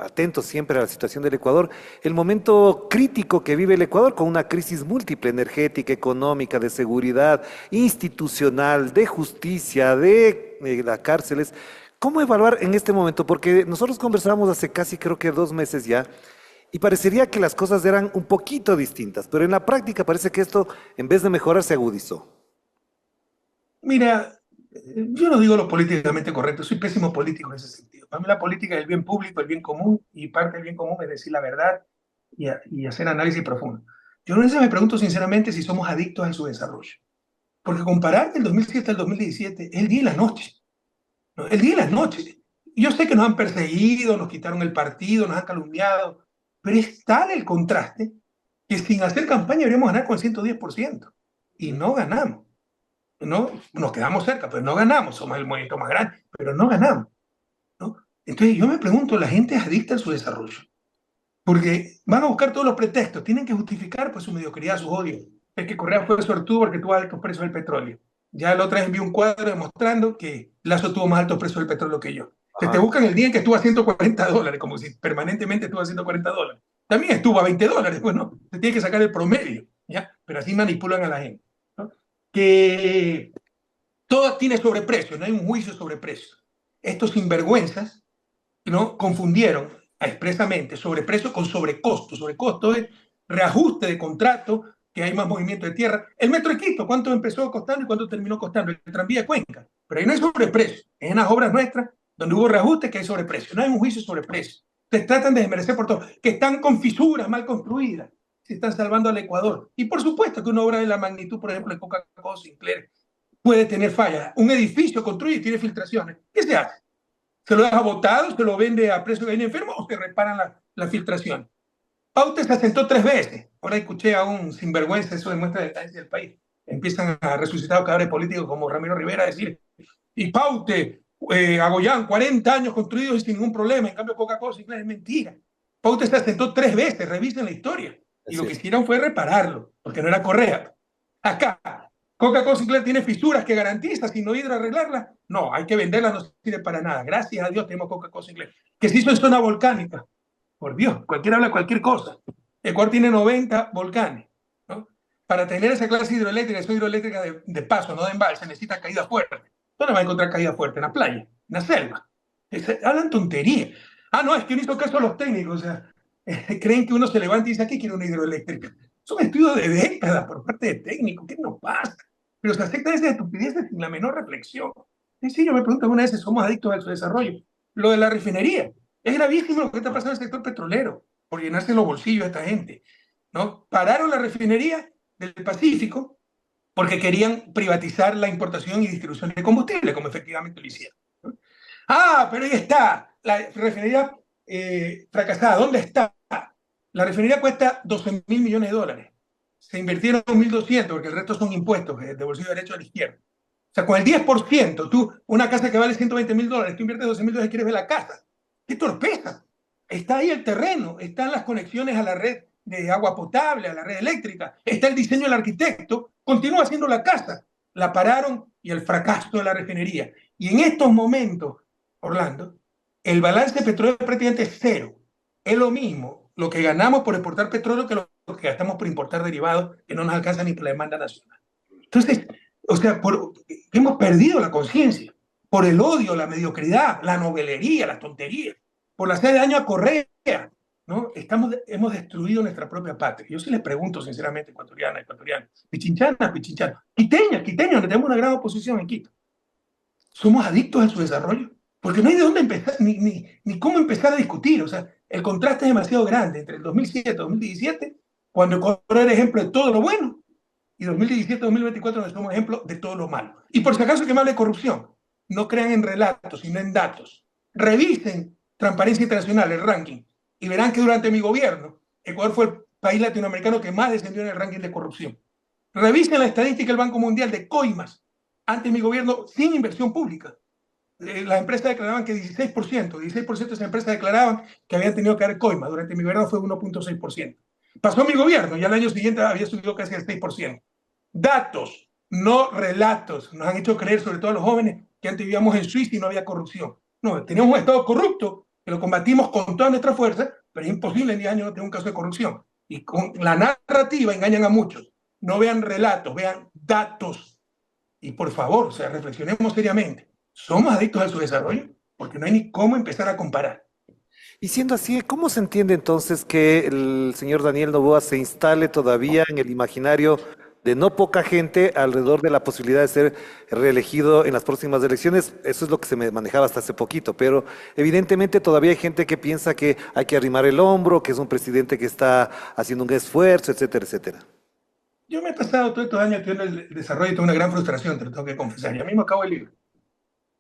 S4: atento siempre a la situación del Ecuador, el momento crítico que vive el Ecuador con una crisis múltiple, energética, económica, de seguridad, institucional, de justicia, de las cárceles? ¿Cómo evaluar en este momento? Porque nosotros conversamos hace casi creo que 2 meses ya, y parecería que las cosas eran un poquito distintas, pero en la práctica parece que esto, en vez de mejorar, se agudizó.
S5: Mira, yo no digo lo políticamente correcto, soy pésimo político en ese sentido. Para mí la política es el bien público, el bien común, y parte del bien común es decir la verdad y hacer análisis profundo. Yo a veces me pregunto sinceramente si somos adictos a su desarrollo. Porque comparar del 2007 al 2017 es el día y la noche, ¿no? El día y la noche. Yo sé que nos han perseguido, nos quitaron el partido, nos han calumniado, pero es tal el contraste que sin hacer campaña deberíamos ganar con 110%. Y no ganamos. ¿No? Nos quedamos cerca, pero no ganamos. Somos el movimiento más grande, pero no ganamos, ¿no? Entonces yo me pregunto, la gente es adicta a su desarrollo. Porque van a buscar todos los pretextos. Tienen que justificar pues, su mediocridad, sus odios. Es que Correa fue suertudo porque tuvo altos precios del petróleo. Ya la otra vez envió un cuadro demostrando que Lazo tuvo más altos precios del petróleo que yo. Te buscan el día en que estuvo a $140, como si permanentemente estuvo a $140. también estuvo a $20, pues no, se tiene que sacar el promedio, ¿ya? Pero así manipulan a la gente, ¿no? Que todo tiene sobreprecio, no hay un juicio sobre precio. Estos sinvergüenzas, ¿no?, confundieron expresamente sobreprecio con sobrecosto. Sobrecosto es reajuste de contrato, que hay más movimiento de tierra. El metro de Quito, ¿cuánto empezó costando y cuánto terminó costando? El tranvía de Cuenca. Pero ahí no hay sobreprecio. Es en las obras nuestras donde hubo reajuste que hay sobreprecio. No hay un juicio sobre precio. Ustedes tratan de desmerecer por todo. Que están con fisuras mal construidas. Se están salvando al Ecuador. Y por supuesto que una obra de la magnitud, por ejemplo, de Coca-Cola Sinclair, puede tener fallas. Un edificio construye y tiene filtraciones. ¿Qué se hace? ¿Se lo deja botado, se lo vende a precio de gallina enfermo o se reparan la filtración? Paute se asentó 3 veces. Ahora escuché a un sinvergüenza, eso demuestra la decadencia del país. Empiezan a resucitar cadáveres políticos como Ramiro Rivera a decir, y Paute, Agoyán, 40 años construidos y sin ningún problema, en cambio Coca-Cola Sinclair es mentira. Paute se asentó 3 veces, revisen la historia. Y lo que hicieron fue repararlo, porque no era Correa. Acá, Coca-Cola Sinclair tiene fisuras que garantiza, si no ir a arreglarlas, no, hay que venderlas, no sirve para nada. Gracias a Dios tenemos Coca-Cola Sinclair, que se hizo en zona volcánica. Por Dios, cualquiera habla cualquier cosa. Ecuador tiene 90 volcanes, ¿no? Para tener esa clase hidroeléctrica, esa hidroeléctrica de paso, no de embalse, necesita caída fuerte. ¿Dónde va a encontrar caída fuerte? En la playa, en la selva. Hablan tontería. Ah, no, es que no hizo caso a los técnicos. O sea, creen que uno se levanta y dice, aquí quiere una hidroeléctrica. Son estudios de décadas por parte de técnicos. ¿Qué nos pasa? Pero se aceptan esas estupideces sin la menor reflexión. Sí, yo me pregunto alguna vez si somos adictos a su desarrollo. Lo de la refinería. Es gravísimo lo que está pasando en el sector petrolero, por llenarse los bolsillos a esta gente, ¿no? Pararon la refinería del Pacífico porque querían privatizar la importación y distribución de combustible, como efectivamente lo hicieron, ¿no? Ah, pero ahí está, la refinería fracasada. ¿Dónde está? La refinería cuesta $12.000 millones. Se invirtieron 1.200 porque el resto son impuestos de bolsillo derecho a la izquierda. O sea, con el 10%, tú, una casa que vale $120.000, tú inviertes $12.000 y quieres ver la casa. ¡Qué torpeza! Está ahí el terreno, están las conexiones a la red de agua potable, a la red eléctrica, está el diseño del arquitecto, continúa haciendo la casa. La pararon y el fracaso de la refinería. Y en estos momentos, Orlando, el balance petrolero es prácticamente cero. Es lo mismo lo que ganamos por exportar petróleo que lo que gastamos por importar derivados que no nos alcanza ni por la demanda nacional. Entonces, o sea, hemos perdido la conciencia por el odio, la mediocridad, la novelería, las tonterías, por la hacer daño a Correa, ¿no? Hemos destruido nuestra propia patria. Yo sí les pregunto sinceramente, ecuatorianas, pichinchanas, quiteños, donde tenemos una gran oposición en Quito. ¿Somos adictos a su desarrollo? Porque no hay de dónde empezar, ni cómo empezar a discutir. O sea, el contraste es demasiado grande entre el 2007 y 2017, cuando Ecuador era ejemplo de todo lo bueno, y 2017-2024 donde somos ejemplo de todo lo malo. Y por si acaso que me hable de corrupción, no crean en relatos, sino en datos. Revisen Transparencia Internacional, el ranking, y verán que durante mi gobierno, Ecuador fue el país latinoamericano que más descendió en el ranking de corrupción. Revisen la estadística del Banco Mundial de coimas, antes mi gobierno, sin inversión pública. Las empresas declaraban que 16% de esas empresas declaraban que habían tenido que dar coimas. Durante mi gobierno fue 1.6%. Pasó mi gobierno, ya el año siguiente había subido casi al 6%. Datos, no relatos, nos han hecho creer, sobre todo a los jóvenes, que antes vivíamos en Suiza y no había corrupción. No, teníamos un Estado corrupto, que lo combatimos con toda nuestra fuerza, pero es imposible en 10 años no tener un caso de corrupción. Y con la narrativa engañan a muchos. No vean relatos, vean datos. Y por favor, o sea, reflexionemos seriamente. ¿Somos adictos a su desarrollo? Porque no hay ni cómo empezar a comparar.
S4: Y siendo así, ¿cómo se entiende entonces que el señor Daniel Noboa se instale todavía en el imaginario de no poca gente alrededor de la posibilidad de ser reelegido en las próximas elecciones? Eso es lo que se me manejaba hasta hace poquito, pero evidentemente todavía hay gente que piensa que hay que arrimar el hombro, que es un presidente que está haciendo un esfuerzo, etcétera, etcétera.
S5: Yo me he pasado todos estos años estudiando el desarrollo y tengo una gran frustración, te lo tengo que confesar. Ya mismo acabo el libro.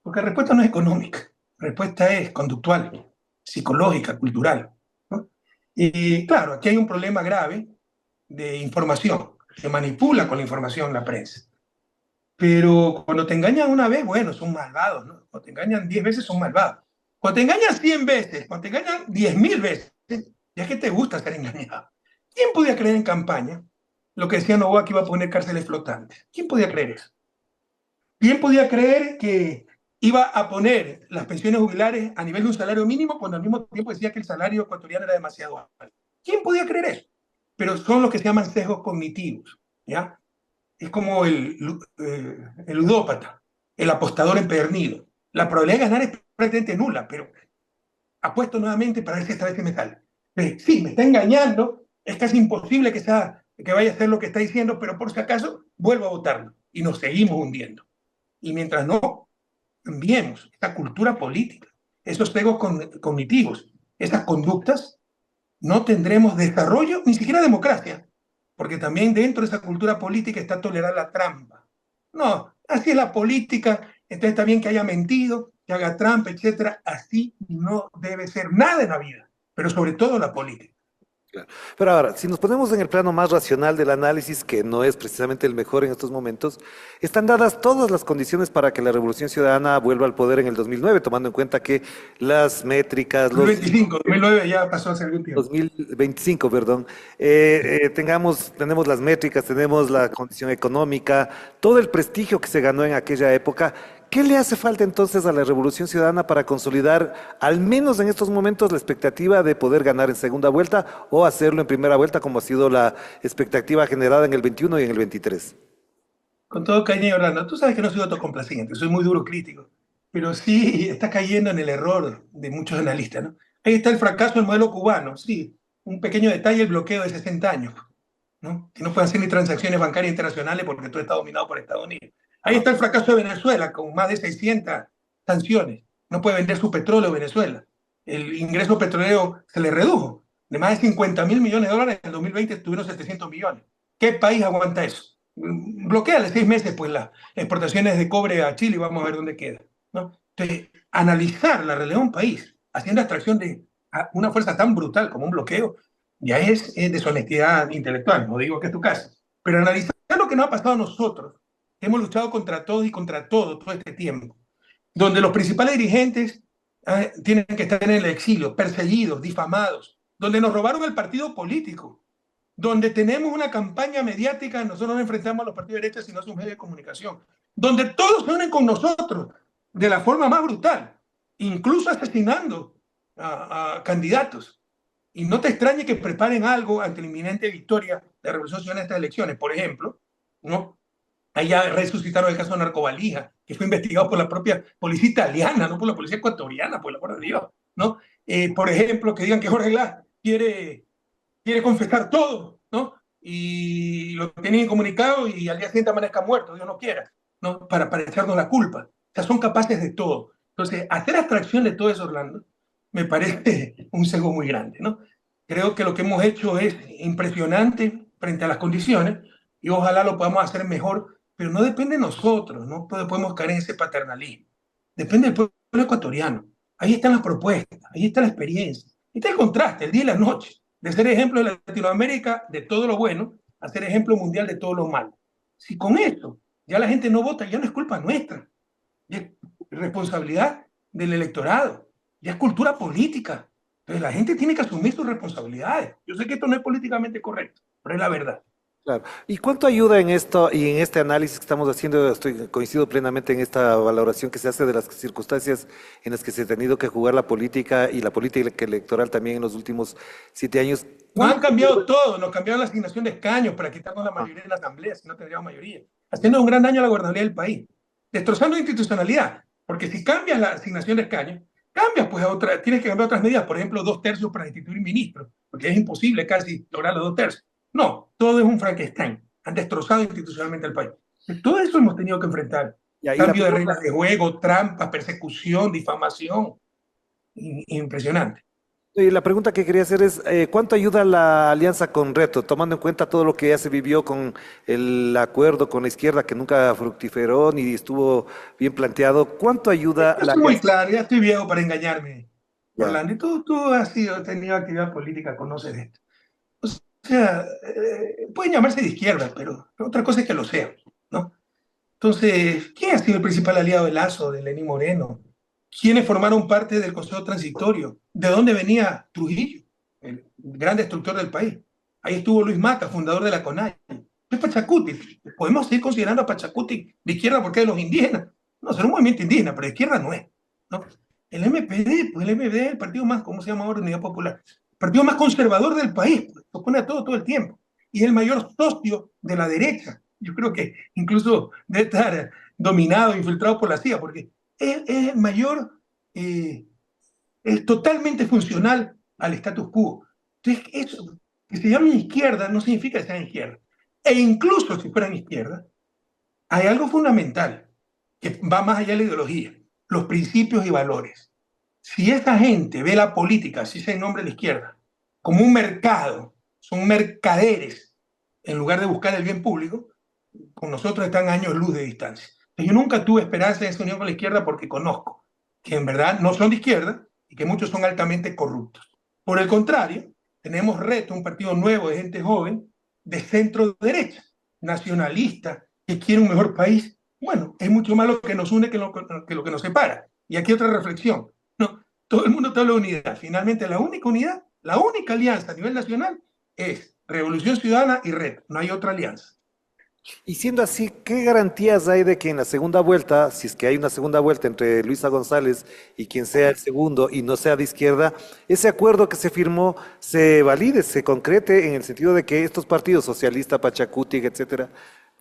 S5: Porque la respuesta no es económica, la respuesta es conductual, psicológica, cultural, ¿no? Y claro, aquí hay un problema grave de información. Se manipula con la información la prensa. Pero cuando te engañan una vez, bueno, son malvados, ¿no? Cuando te engañan 10 veces, son malvados. Cuando te engañan 100 veces, cuando te engañan 10.000 veces, ya es que te gusta ser engañado. ¿Quién podía creer en campaña lo que decía Noboa que iba a poner cárceles flotantes? ¿Quién podía creer eso? ¿Quién podía creer que iba a poner las pensiones jubilares a nivel de un salario mínimo cuando al mismo tiempo decía que el salario ecuatoriano era demasiado alto? ¿Quién podía creer eso? Pero son los que se llaman sesgos cognitivos, ¿ya? Es como el ludópata, el apostador empedernido. La probabilidad de ganar es prácticamente nula, pero apuesto nuevamente para ver si esta vez me sale. Sí, me está engañando, es casi imposible que vaya a hacer lo que está diciendo, pero por si acaso vuelvo a votarlo y nos seguimos hundiendo. Y mientras no cambiemos esta cultura política, esos sesgos cognitivos, esas conductas, no tendremos desarrollo, ni siquiera democracia, porque también dentro de esa cultura política está tolerar la trampa. No, así es la política, entonces está bien que haya mentido, que haga trampa, etcétera. Así no debe ser nada en la vida, pero sobre todo la política.
S4: Claro. Pero ahora, si nos ponemos en el plano más racional del análisis, que no es precisamente el mejor en estos momentos, están dadas todas las condiciones para que la Revolución Ciudadana vuelva al poder en el 2009, tomando en cuenta que las métricas...
S5: 2009 ya pasó hace algún tiempo.
S4: 2025, perdón. Tenemos las métricas, tenemos la condición económica, todo el prestigio que se ganó en aquella época. ¿Qué le hace falta entonces a la Revolución Ciudadana para consolidar, al menos en estos momentos, la expectativa de poder ganar en segunda vuelta o hacerlo en primera vuelta, como ha sido la expectativa generada en el 21 y en el 23?
S5: Con todo cariño, Orlando, tú sabes que no soy autocomplaciente, soy muy duro crítico, pero sí está cayendo en el error de muchos analistas, ¿no? Ahí está el fracaso del modelo cubano, sí, un pequeño detalle, el bloqueo de 60 años, ¿no? Que no pueden hacer ni transacciones bancarias internacionales porque todo está dominado por Estados Unidos. Ahí está el fracaso de Venezuela, con más de 600 sanciones. No puede vender su petróleo Venezuela. El ingreso petrolero se le redujo. De más de 50.000 millones de dólares, en el 2020 tuvieron 700 millones. ¿Qué país aguanta eso? Bloqueale 6 meses pues, las exportaciones de cobre a Chile y vamos a ver dónde queda, ¿no? Entonces, analizar la realidad de un país haciendo abstracción de una fuerza tan brutal como un bloqueo ya es deshonestidad intelectual. No digo que es tu caso. Pero analizar lo que nos ha pasado a nosotros, hemos luchado contra todos y contra todo este tiempo, donde los principales dirigentes tienen que estar en el exilio, perseguidos, difamados, donde nos robaron el partido político, donde tenemos una campaña mediática, nosotros no enfrentamos a los partidos de derecha, sino a sus medios de comunicación, donde todos se unen con nosotros de la forma más brutal, incluso asesinando a candidatos. Y no te extrañe que preparen algo ante la inminente victoria de la Revolución Ciudadana en estas elecciones. Por ejemplo, ¿no? Allá resucitaron el caso de Narcovalija, que fue investigado por la propia policía italiana, no por la policía ecuatoriana, por el amor de Dios, ¿no? Por ejemplo, que digan que Jorge Glass quiere confesar todo, ¿no? Y lo tienen incomunicado y al día siguiente amanezca muerto, Dios no quiera, ¿no? Para echarnos la culpa. O sea, son capaces de todo. Entonces, hacer abstracción de todo eso, Orlando, me parece un sesgo muy grande, ¿no? Creo que lo que hemos hecho es impresionante frente a las condiciones y ojalá lo podamos hacer mejor, pero no depende de nosotros, no podemos caer en ese paternalismo. Depende del pueblo ecuatoriano. Ahí están las propuestas, ahí está la experiencia, ahí está el contraste, el día y la noche, de ser ejemplo de Latinoamérica de todo lo bueno a ser ejemplo mundial de todo lo malo. Si con esto ya la gente no vota, ya no es culpa nuestra, ya es responsabilidad del electorado, ya es cultura política. Entonces la gente tiene que asumir sus responsabilidades. Yo sé que esto no es políticamente correcto, pero es la verdad.
S4: Claro. ¿Y cuánto ayuda en esto y en este análisis que estamos haciendo? Coincido plenamente en esta valoración que se hace de las circunstancias en las que se ha tenido que jugar la política y la política electoral también en los últimos 7 años.
S5: Nos han cambiado todo, nos cambiaron la asignación de escaños para quitarnos la mayoría en la asamblea, si no tendríamos mayoría, haciendo un gran daño a la gobernabilidad del país, destrozando la institucionalidad, porque si cambias la asignación de escaños, cambias pues a otra, tienes que cambiar otras medidas, por ejemplo, 2/3 para instituir ministros, porque es imposible casi lograr los 2/3. No, todo es un Frankenstein. Han destrozado institucionalmente el país. Todo eso hemos tenido que enfrentar. Cambio de reglas de juego, trampas, persecución, difamación. Impresionante.
S4: Y la pregunta que quería hacer es, ¿cuánto ayuda la alianza con Reto, tomando en cuenta todo lo que ya se vivió con el acuerdo con la izquierda, que nunca fructiferó ni estuvo bien planteado? ¿Cuánto ayuda
S5: la alianza? Muy claro, ya estoy viejo para engañarme, Orlando. Y tú has tenido actividad política, conoces esto. O sea, pueden llamarse de izquierda, pero otra cosa es que lo sean, ¿no? Entonces, ¿quién ha sido el principal aliado de Lazo, de Lenín Moreno? ¿Quiénes formaron parte del Consejo Transitorio? ¿De dónde venía Trujillo, el gran destructor del país? Ahí estuvo Luis Mata, fundador de la CONAI. Es Pachacuti. Podemos seguir considerando a Pachacuti de izquierda porque es de los indígenas. No, será un movimiento indígena, pero de izquierda no es, ¿no? El MPD, pues el MPD es el partido más, ¿cómo se llama ahora? Unidad Popular. partido más conservador del país, pues, lo pone a todo el tiempo. Y es el mayor socio de la derecha. Yo creo que incluso debe estar dominado, infiltrado por la CIA, porque es el mayor, es totalmente funcional al status quo. Entonces, eso, que se llamen izquierda no significa que sean izquierda. E incluso si fueran izquierda, hay algo fundamental que va más allá de la ideología, los principios y valores. Si esa gente ve la política, así sea en nombre de la izquierda, como un mercado, son mercaderes, en lugar de buscar el bien público, con nosotros están años luz de distancia. Yo nunca tuve esperanza en esa unión con la izquierda porque conozco que en verdad no son de izquierda y que muchos son altamente corruptos. Por el contrario, tenemos Reto, un partido nuevo de gente joven, de centro derecha, nacionalista, que quiere un mejor país. Bueno, es mucho más lo que nos une que lo que nos separa. Y aquí otra reflexión. No, todo el mundo te habla de unidad. Finalmente, la única unidad, la única alianza a nivel nacional es Revolución Ciudadana y Reto. No hay otra alianza.
S4: Y siendo así, ¿qué garantías hay de que en la segunda vuelta, si es que hay una segunda vuelta entre Luisa González y quien sea el segundo y no sea de izquierda, ese acuerdo que se firmó se valide, se concrete en el sentido de que estos partidos, socialista, Pachacuti, etcétera,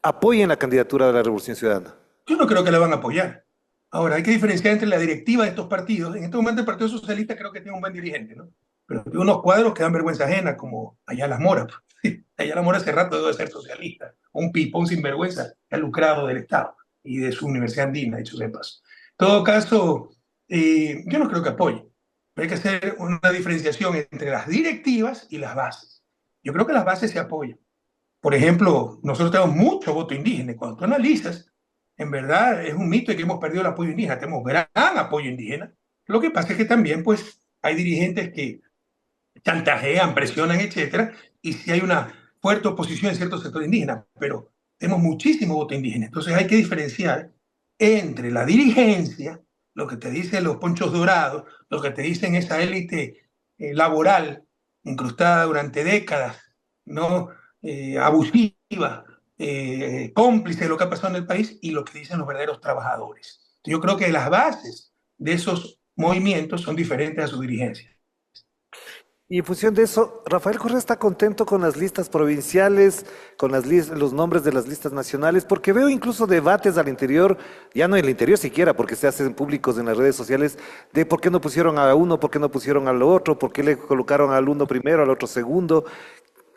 S4: apoyen la candidatura de la Revolución Ciudadana?
S5: Yo no creo que la van a apoyar. Ahora, hay que diferenciar entre la directiva de estos partidos. En este momento el Partido Socialista creo que tiene un buen dirigente, ¿no? Pero tiene unos cuadros que dan vergüenza ajena, como Ayala Mora. Ayala Mora hace rato debe ser socialista, un pipón sinvergüenza que ha lucrado del Estado y de su universidad andina, dicho sea de paso. En todo caso, yo no creo que apoye. Pero hay que hacer una diferenciación entre las directivas y las bases. Yo creo que las bases se apoyan. Por ejemplo, nosotros tenemos mucho voto indígena. Cuando tú analizas, en verdad es un mito de que hemos perdido el apoyo indígena. Tenemos gran apoyo indígena. Lo que pasa es que también pues, hay dirigentes que chantajean, presionan, etcétera, y si hay una fuerte oposición en ciertos sectores indígenas, pero tenemos muchísimo voto indígena. Entonces hay que diferenciar entre la dirigencia, lo que te dicen los ponchos dorados, lo que te dicen esa élite laboral incrustada durante décadas, ¿no? Abusiva, cómplice de lo que ha pasado en el país, y lo que dicen los verdaderos trabajadores. Entonces, yo creo que las bases de esos movimientos son diferentes a su dirigencia.
S4: Y en función de eso, Rafael Correa está contento con las listas provinciales, con los nombres de las listas nacionales, porque veo incluso debates al interior, ya no en el interior siquiera, porque se hacen públicos en las redes sociales, de por qué no pusieron a uno, por qué no pusieron al otro, por qué le colocaron al uno primero, al otro segundo.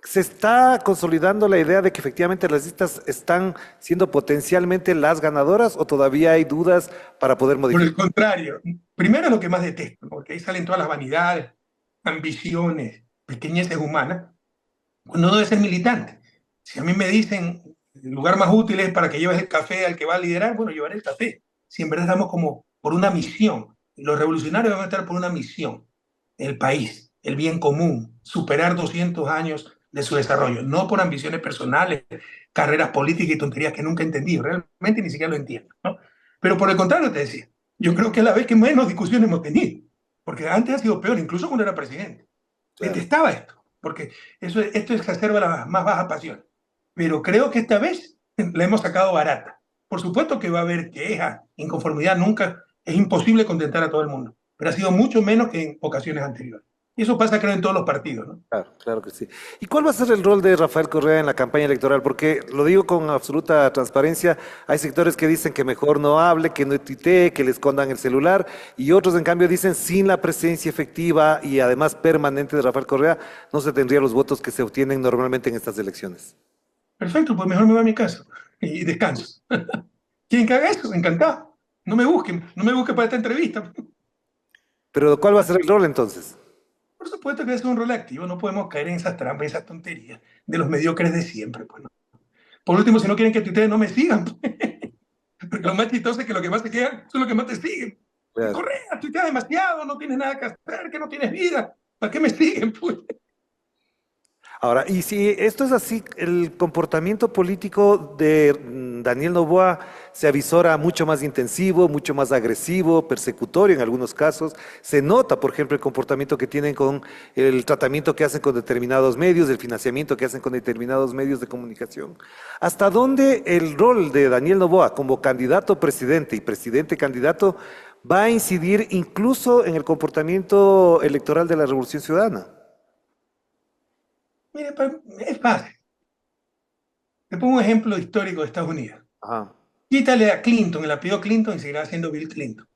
S4: ¿Se está consolidando la idea de que efectivamente las listas están siendo potencialmente las ganadoras o todavía hay dudas para poder modificar?
S5: Por el contrario, primero es lo que más detesto, porque ahí salen todas las vanidades, ambiciones, pequeñeces humanas, cuando uno debe ser militante. Si a mí me dicen el lugar más útil es para que lleves el café al que va a liderar, bueno, llevaré el café. Si en verdad estamos como por una misión, los revolucionarios van a estar por una misión, el país, el bien común, superar 200 años de su desarrollo, no por ambiciones personales, carreras políticas y tonterías que nunca he entendido, realmente ni siquiera lo entiendo, ¿no? Pero por el contrario te decía, yo creo que es la vez que menos discusiones hemos tenido, porque antes ha sido peor, incluso cuando era presidente. Claro. Detestaba esto, porque esto exacerba las más bajas pasiones. Pero creo que esta vez la hemos sacado barata. Por supuesto que va a haber quejas, inconformidad, nunca es imposible contentar a todo el mundo, pero ha sido mucho menos que en ocasiones anteriores. Y eso pasa, creo, en todos los partidos, ¿no?
S4: Claro, claro que sí. ¿Y cuál va a ser el rol de Rafael Correa en la campaña electoral? Porque lo digo con absoluta transparencia, hay sectores que dicen que mejor no hable, que no tuitee, que le escondan el celular, y otros, en cambio, dicen sin la presencia efectiva y además permanente de Rafael Correa, no se tendrían los votos que se obtienen normalmente en estas elecciones.
S5: Perfecto, pues mejor me voy a mi casa y descanso. ¿Quieren que haga eso? Encantado. No me busquen para esta entrevista.
S4: Pero ¿cuál va a ser el rol entonces?
S5: Por supuesto que es un rol activo, no podemos caer en esas trampas, esas tonterías de los mediocres de siempre. Pues, ¿no? Por último, si no quieren que ustedes no me sigan, pues, porque lo más chistoso es que los que más te quedan son los que más te siguen. Claro. Correa, tuitea demasiado, no tienes nada que hacer, que no tienes vida, ¿para qué me siguen? Pues?
S4: Ahora, y si esto es así, el comportamiento político de Daniel Noboa se avisora mucho más intensivo, mucho más agresivo, persecutorio en algunos casos. Se nota, por ejemplo, el comportamiento que tienen con el tratamiento que hacen con determinados medios, el financiamiento que hacen con determinados medios de comunicación. ¿Hasta dónde el rol de Daniel Noboa como candidato presidente y presidente candidato va a incidir incluso en el comportamiento electoral de la Revolución Ciudadana?
S5: Mire, es fácil. Te pongo un ejemplo histórico de Estados Unidos.
S4: Ajá.
S5: Quítale a Clinton, el apellido Clinton y seguirá siendo Bill Clinton.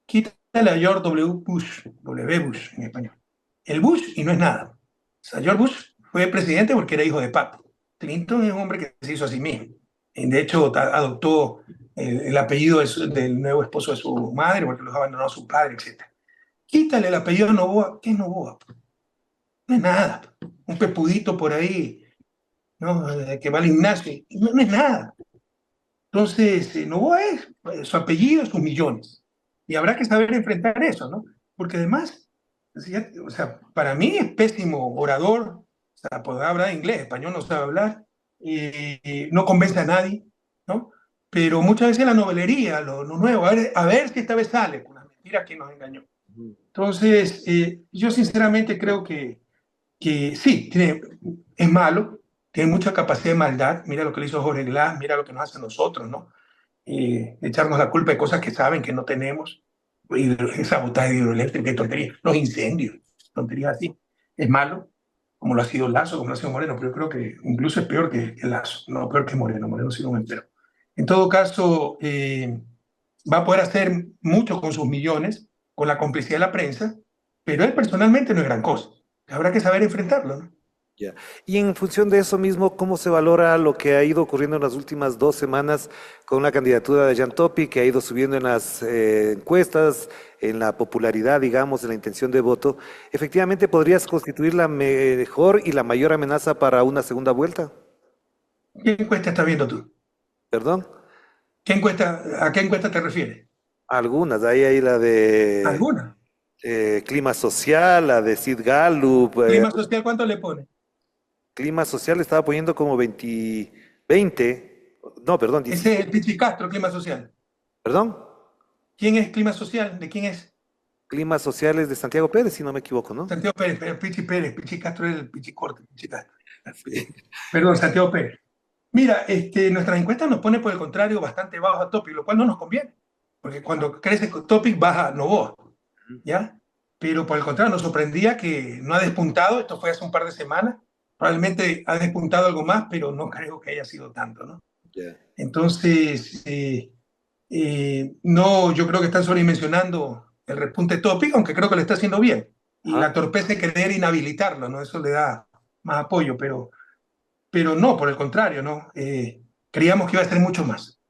S5: Quítale a George W. Bush, W. Bush en español. El Bush y no es nada. O sea, George Bush fue presidente porque era hijo de papi. Clinton es un hombre que se hizo a sí mismo. De hecho, adoptó el apellido del nuevo esposo de su madre porque los abandonó a su padre, etc. Quítale el apellido Noboa. ¿Qué es Noboa? No es nada. Un pepudito por ahí, ¿no? Que va al gimnasio. No es nada. Entonces, Noboa es su apellido, sus millones. Y habrá que saber enfrentar eso, ¿no? Porque además, o sea, para mí es pésimo orador, o sea, podrá hablar inglés, español no sabe hablar, no convence a nadie, ¿no? Pero muchas veces la novelería, lo nuevo, a ver si esta vez sale con las mentiras que nos engañó. Entonces, yo sinceramente creo que sí, es malo, tiene mucha capacidad de maldad. Mira lo que le hizo Jorge Glass, mira lo que nos hace a nosotros, ¿no? Echarnos la culpa de cosas que saben que no tenemos, sabotaje hidroeléctrico, tonterías, los incendios, tonterías así. Es malo, como lo ha sido Lazo, como lo ha sido Moreno, pero yo creo que incluso es peor que Lazo, no peor que Moreno. Moreno ha sido un empero. En todo caso, va a poder hacer mucho con sus millones, con la complicidad de la prensa, pero él personalmente no es gran cosa. Habrá que saber enfrentarlo, ¿no?
S4: Ya. Y en función de eso mismo, ¿cómo se valora lo que ha ido ocurriendo en las últimas 2 semanas con la candidatura de Jan Topic, que ha ido subiendo en las encuestas, en la popularidad, digamos, en la intención de voto? ¿Efectivamente podrías constituir la mejor y la mayor amenaza para una segunda vuelta?
S5: ¿Qué encuesta estás viendo tú?
S4: ¿Perdón?
S5: ¿A qué encuesta te refieres?
S4: Algunas, ahí hay la de
S5: ¿Alguna?
S4: Clima Social, la de Sid Gallup.
S5: ¿Clima social cuánto le pone?
S4: Clima Social estaba poniendo como 20, no, perdón, 10.
S5: Ese es el Pichi Castro, Clima Social.
S4: ¿Perdón?
S5: ¿Quién es Clima Social? ¿De quién es?
S4: Clima Social es de Santiago Pérez, si no me equivoco, ¿no?
S5: Santiago Pérez, pero Pichi Castro es el Pichi Corte, Pichi Castro. Perdón, Santiago Pérez. Mira, nuestras encuestas nos pone por el contrario bastante bajo a Topic, lo cual no nos conviene, porque cuando crece Topic baja Noboa, ¿ya? Pero por el contrario, nos sorprendía que no ha despuntado, esto fue hace un par de semanas, probablemente ha despuntado algo más, pero no creo que haya sido tanto, ¿no?
S4: Yeah.
S5: Entonces, no, yo creo que están sobredimensionando el repunte Topic, aunque creo que lo está haciendo bien. Y la torpeza de querer inhabilitarlo, ¿no? Eso le da más apoyo, pero no, por el contrario, ¿no? Creíamos que iba a ser mucho más.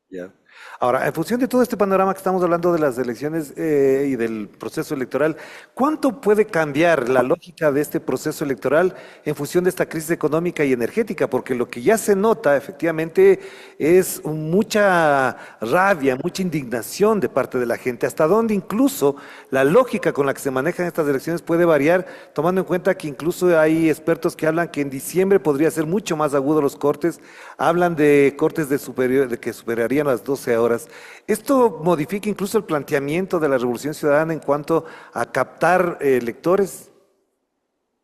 S4: Yeah. Ahora, en función de todo este panorama que estamos hablando de las elecciones y del proceso electoral, ¿cuánto puede cambiar la lógica de este proceso electoral en función de esta crisis económica y energética? Porque lo que ya se nota efectivamente es mucha rabia, mucha indignación de parte de la gente, hasta donde incluso la lógica con la que se manejan estas elecciones puede variar, tomando en cuenta que incluso hay expertos que hablan que en diciembre podría ser mucho más agudo los cortes, hablan de cortes de que superarían las 12 horas. ¿Esto modifica incluso el planteamiento de la Revolución Ciudadana en cuanto a captar electores?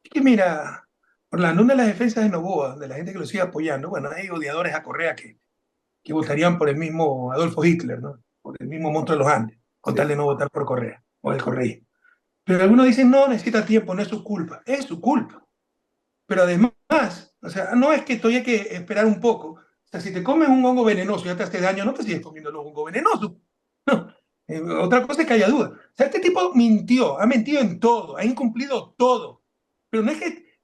S5: Es que mira, Orlando, una de las defensas de Noboa, de la gente que lo sigue apoyando, bueno, hay odiadores a Correa que votarían por el mismo Adolfo Hitler, ¿no? Por el mismo monstruo de los Andes, con tal de no votar por Correa o el correísmo. Pero algunos dicen, no, necesita tiempo, no es su culpa. Es su culpa. Pero además, o sea, no es que todavía hay que esperar un poco. O sea, si te comes un hongo venenoso y ya te hace daño, no te sigues comiendo el hongo venenoso. No. Otra cosa es que haya duda. O sea, este tipo mintió, ha mentido en todo, ha incumplido todo. Pero no es que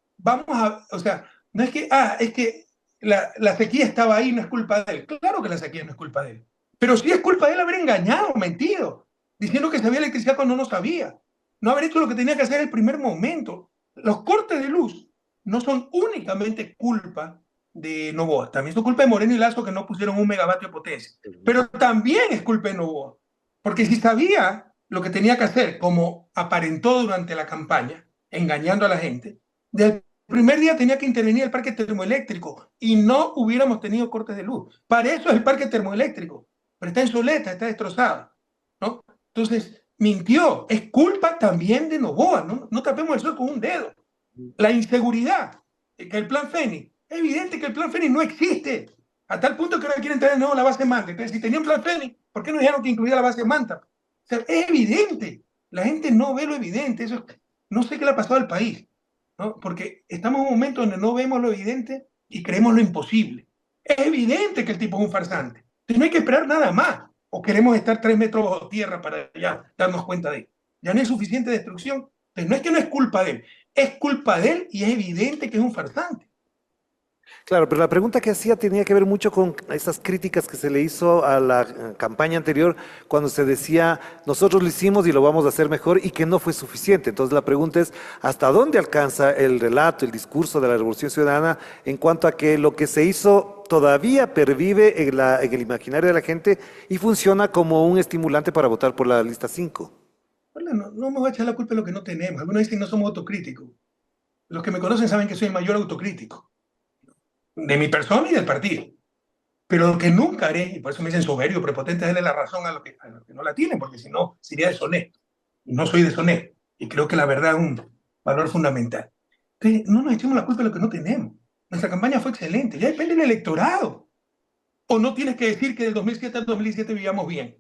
S5: o sea, no es que, es que la sequía estaba ahí, no es culpa de él. Claro que la sequía no es culpa de él. Pero sí es culpa de él haber engañado, mentido, diciendo que sabía electricidad cuando no sabía. No haber hecho lo que tenía que hacer en el primer momento. Los cortes de luz no son únicamente culpa de Noboa, también es culpa de Moreno y Lazo que no pusieron 1 megavatio de potencia, pero también es culpa de Noboa, porque si sabía lo que tenía que hacer, como aparentó durante la campaña, engañando a la gente, desde el primer día tenía que intervenir el parque termoeléctrico y no hubiéramos tenido cortes de luz. Para eso es el parque termoeléctrico, pero está en soleta, está destrozado, ¿no? Entonces, mintió, es culpa también de Noboa, ¿no? No tapemos el sol con un dedo. La inseguridad, que el plan Fénix, es evidente que el plan Fénix no existe, a tal punto que ahora quieren traer de nuevo la base Manta. Entonces, si tenían plan Fénix, ¿por qué no dijeron que incluía la base Manta? O sea, es evidente, la gente no ve lo evidente, eso, no sé qué le ha pasado al país. ¿no? Porque estamos en un momento donde no vemos lo evidente y creemos lo imposible. Es evidente que el tipo es un farsante. Entonces no hay que esperar nada más. O queremos estar 3 metros bajo tierra para ya darnos cuenta de él. Ya no hay suficiente destrucción. Entonces no es que no es culpa de él. Es culpa de él y es evidente que es un farsante.
S4: Claro, pero la pregunta que hacía tenía que ver mucho con esas críticas que se le hizo a la campaña anterior cuando se decía nosotros lo hicimos y lo vamos a hacer mejor y que no fue suficiente. Entonces la pregunta es ¿hasta dónde alcanza el relato, el discurso de la Revolución Ciudadana en cuanto a que lo que se hizo todavía pervive en el imaginario de la gente y funciona como un estimulante para votar por la lista 5?
S5: Bueno, no me voy a echar la culpa de lo que no tenemos. Algunos dicen que no somos autocríticos. Los que me conocen saben que soy el mayor autocrítico de mi persona y del partido. Pero lo que nunca haré, y por eso me dicen soberbio, prepotente, es darle la razón a los que no la tienen, porque si no, sería deshonesto. Y no soy deshonesto. Y creo que la verdad es un valor fundamental. Entonces, no nos echemos la culpa de lo que no tenemos. Nuestra campaña fue excelente. Ya depende del electorado. O no tienes que decir que del 2007 al 2017 vivíamos bien.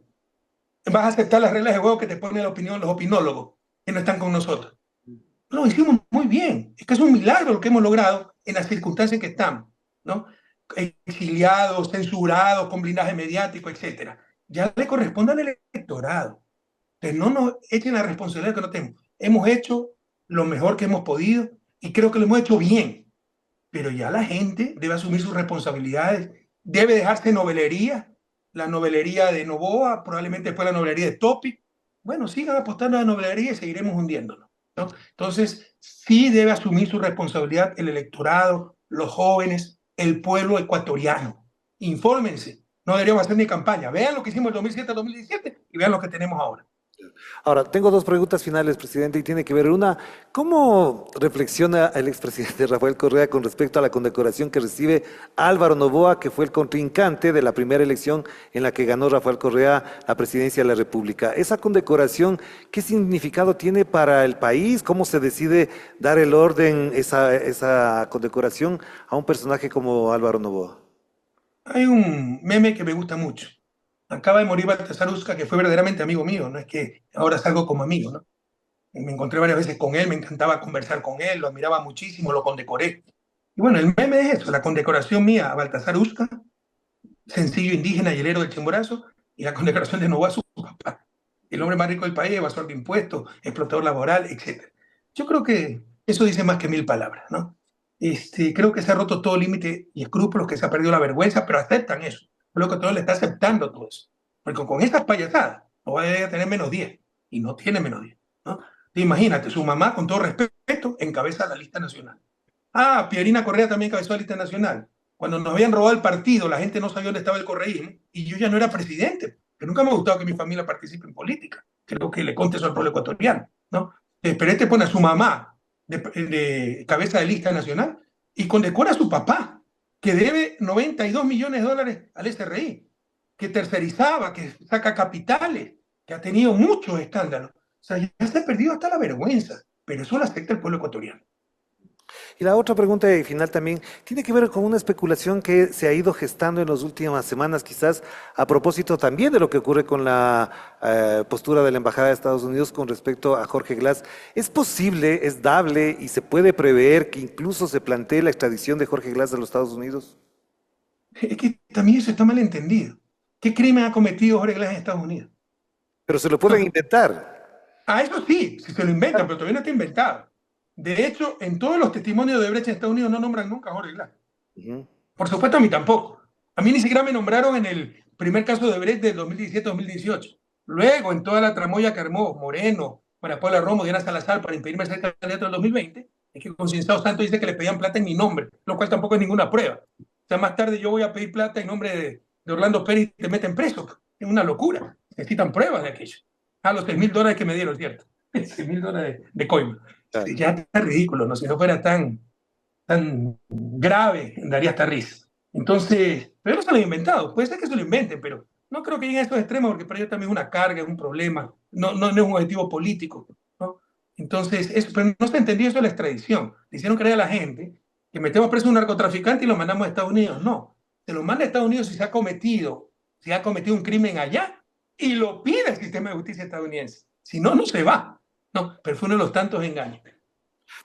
S5: Vas a aceptar las reglas de juego que te ponen la opinión los opinólogos que no están con nosotros. Lo hicimos muy bien. Es que es un milagro lo que hemos logrado en las circunstancias en que estamos, ¿no? Exiliados, censurados, con blindaje mediático, etc. Ya le corresponde al electorado. Entonces no nos echen la responsabilidad que no tenemos. Hemos hecho lo mejor que hemos podido y creo que lo hemos hecho bien. Pero ya la gente debe asumir sus responsabilidades, debe dejarse novelería, la novelería de Novoa, probablemente después la novelería de Topic. Bueno, sigan apostando a la novelería y seguiremos hundiéndonos, ¿no? Entonces, sí debe asumir su responsabilidad el electorado, los jóvenes, el pueblo ecuatoriano. Infórmense, no deberíamos hacer ni campaña. Vean lo que hicimos el 2007 al 2017 y vean lo que tenemos ahora.
S4: Ahora, tengo dos preguntas finales, presidente, y tiene que ver una, ¿cómo reflexiona el expresidente Rafael Correa con respecto a la condecoración que recibe Álvaro Noboa, que fue el contrincante de la primera elección en la que ganó Rafael Correa la presidencia de la República? Esa condecoración, ¿qué significado tiene para el país? ¿Cómo se decide dar el orden, esa condecoración a un personaje como Álvaro Noboa?
S5: Hay un meme que me gusta mucho. Acaba de morir Baltasar Usca, que fue verdaderamente amigo mío, no es que ahora salgo como amigo, ¿no? Me encontré varias veces con él, me encantaba conversar con él, lo admiraba muchísimo, lo condecoré. Y bueno, el meme es eso, la condecoración mía a Baltasar Usca, sencillo indígena y helero del Chimborazo, y la condecoración de Novoa a su papá, el hombre más rico del país, evasor de impuestos, explotador laboral, etc. Yo creo que eso dice más que 1000 palabras, ¿no? Creo que se ha roto todo límite y escrúpulos, que se ha perdido la vergüenza, pero aceptan eso. Creo que todo le está aceptando todo eso. Porque con estas payasadas no va a tener -10 y no tiene -10, ¿no? Imagínate, su mamá, con todo respeto, encabeza la lista nacional. Ah, Pierina Correa también encabezó la lista nacional. Cuando nos habían robado el partido, la gente no sabía dónde estaba el correísmo y yo ya no era presidente, que nunca me ha gustado que mi familia participe en política. Creo que le conte eso al pueblo ecuatoriano, ¿no? Pero pone a su mamá de cabeza de lista nacional y condecora a su papá, que debe 92 millones de dólares al SRI, que tercerizaba, que saca capitales, que ha tenido muchos escándalos. O sea, ya se ha perdido hasta la vergüenza, pero eso lo acepta el pueblo ecuatoriano.
S4: Y la otra pregunta y final también tiene que ver con una especulación que se ha ido gestando en las últimas semanas, quizás a propósito también de lo que ocurre con la postura de la Embajada de Estados Unidos con respecto a Jorge Glass. ¿Es posible, es dable y se puede prever que incluso se plantee la extradición de Jorge Glass a los Estados Unidos?
S5: Es que también eso está mal entendido. ¿Qué crimen ha cometido Jorge Glass en Estados Unidos?
S4: Pero se lo pueden inventar.
S5: Ah, eso sí, si se lo inventan, pero todavía no está inventado. De hecho, en todos los testimonios de Brecht en Estados Unidos no nombran nunca a Jorge Glass. Por supuesto, a mí tampoco. A mí ni siquiera me nombraron en el primer caso de Brecht del 2017-2018. Luego, en toda la tramoya que armó Moreno, María Paula Romo, Diana Salazar para impedirme ser candidato del 2020, es que Concienciado Santos dice que le pedían plata en mi nombre, lo cual tampoco es ninguna prueba. O sea, más tarde yo voy a pedir plata en nombre de Orlando Pérez y te meten preso. Es una locura. Necesitan pruebas de aquello. Los $6,000 que me dieron, ¿cierto? $6,000 de coima. Claro. Ya está ridículo, ¿no? Si no fuera tan grave, daría hasta risa. Entonces, pero no se lo han inventado. Puede ser que se lo inventen, pero no creo que lleguen a estos extremos, porque para ellos también es una carga, es un problema, no es un objetivo político, ¿no? Entonces, pero no se entendió eso de la extradición. Le hicieron creer a la gente que metemos preso a un narcotraficante y lo mandamos a Estados Unidos. No, se lo manda a Estados Unidos si se ha cometido un crimen allá y lo pide el sistema de justicia estadounidense. Si no, no se va. No, pero fue uno de los tantos engaños.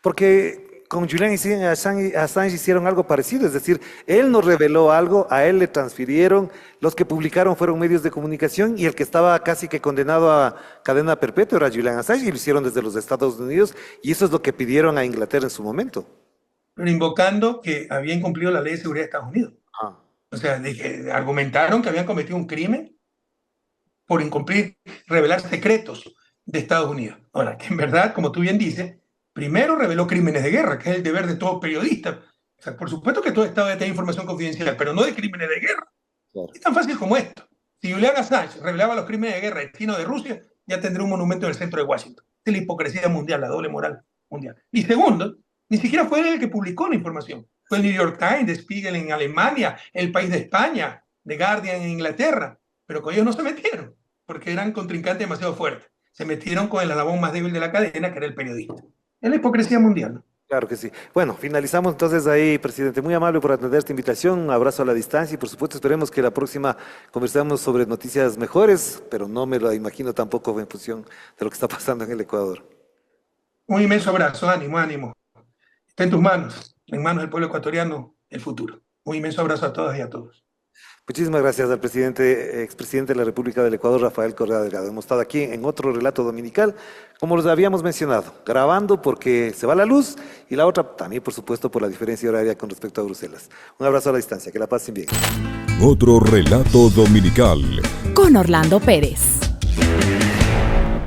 S4: Porque con Julian Assange hicieron algo parecido, es decir, él nos reveló algo, a él le transfirieron, los que publicaron fueron medios de comunicación y el que estaba casi que condenado a cadena perpetua era Julian Assange y lo hicieron desde los Estados Unidos y eso es lo que pidieron a Inglaterra en su momento.
S5: Pero invocando que había incumplido la ley de seguridad de Estados Unidos. O sea, argumentaron que habían cometido un crimen por incumplir, revelar secretos de Estados Unidos. Ahora, que en verdad, como tú bien dices, primero reveló crímenes de guerra, que es el deber de todo periodista. O sea, por supuesto que todo Estado debe tener información confidencial, pero no de crímenes de guerra. Claro. Es tan fácil como esto. Si Julian Assange revelaba los crímenes de guerra destino de Rusia, ya tendría un monumento en el centro de Washington. Es la hipocresía mundial, la doble moral mundial. Y segundo, ni siquiera fue él el que publicó la información. Fue el New York Times, The Spiegel en Alemania, El País de España, The Guardian en Inglaterra. Pero con ellos no se metieron, porque eran contrincantes demasiado fuertes. Se metieron con el eslabón más débil de la cadena, que era el periodista. Es la hipocresía mundial, ¿no?
S4: Claro que sí. Bueno, finalizamos entonces ahí, presidente. Muy amable por atender esta invitación. Un abrazo a la distancia y por supuesto esperemos que la próxima conversemos sobre noticias mejores, pero no me lo imagino tampoco en función de lo que está pasando en el Ecuador.
S5: Un inmenso abrazo, ánimo, ánimo. Está en tus manos, en manos del pueblo ecuatoriano, el futuro. Un inmenso abrazo a todas y a todos.
S4: Muchísimas gracias al expresidente de la República del Ecuador, Rafael Correa Delgado. Hemos estado aquí en otro relato dominical, como los habíamos mencionado, grabando porque se va la luz y la otra también, por supuesto, por la diferencia horaria con respecto a Bruselas. Un abrazo a la distancia, que la pasen bien.
S2: Otro relato dominical.
S3: Con Orlando Pérez.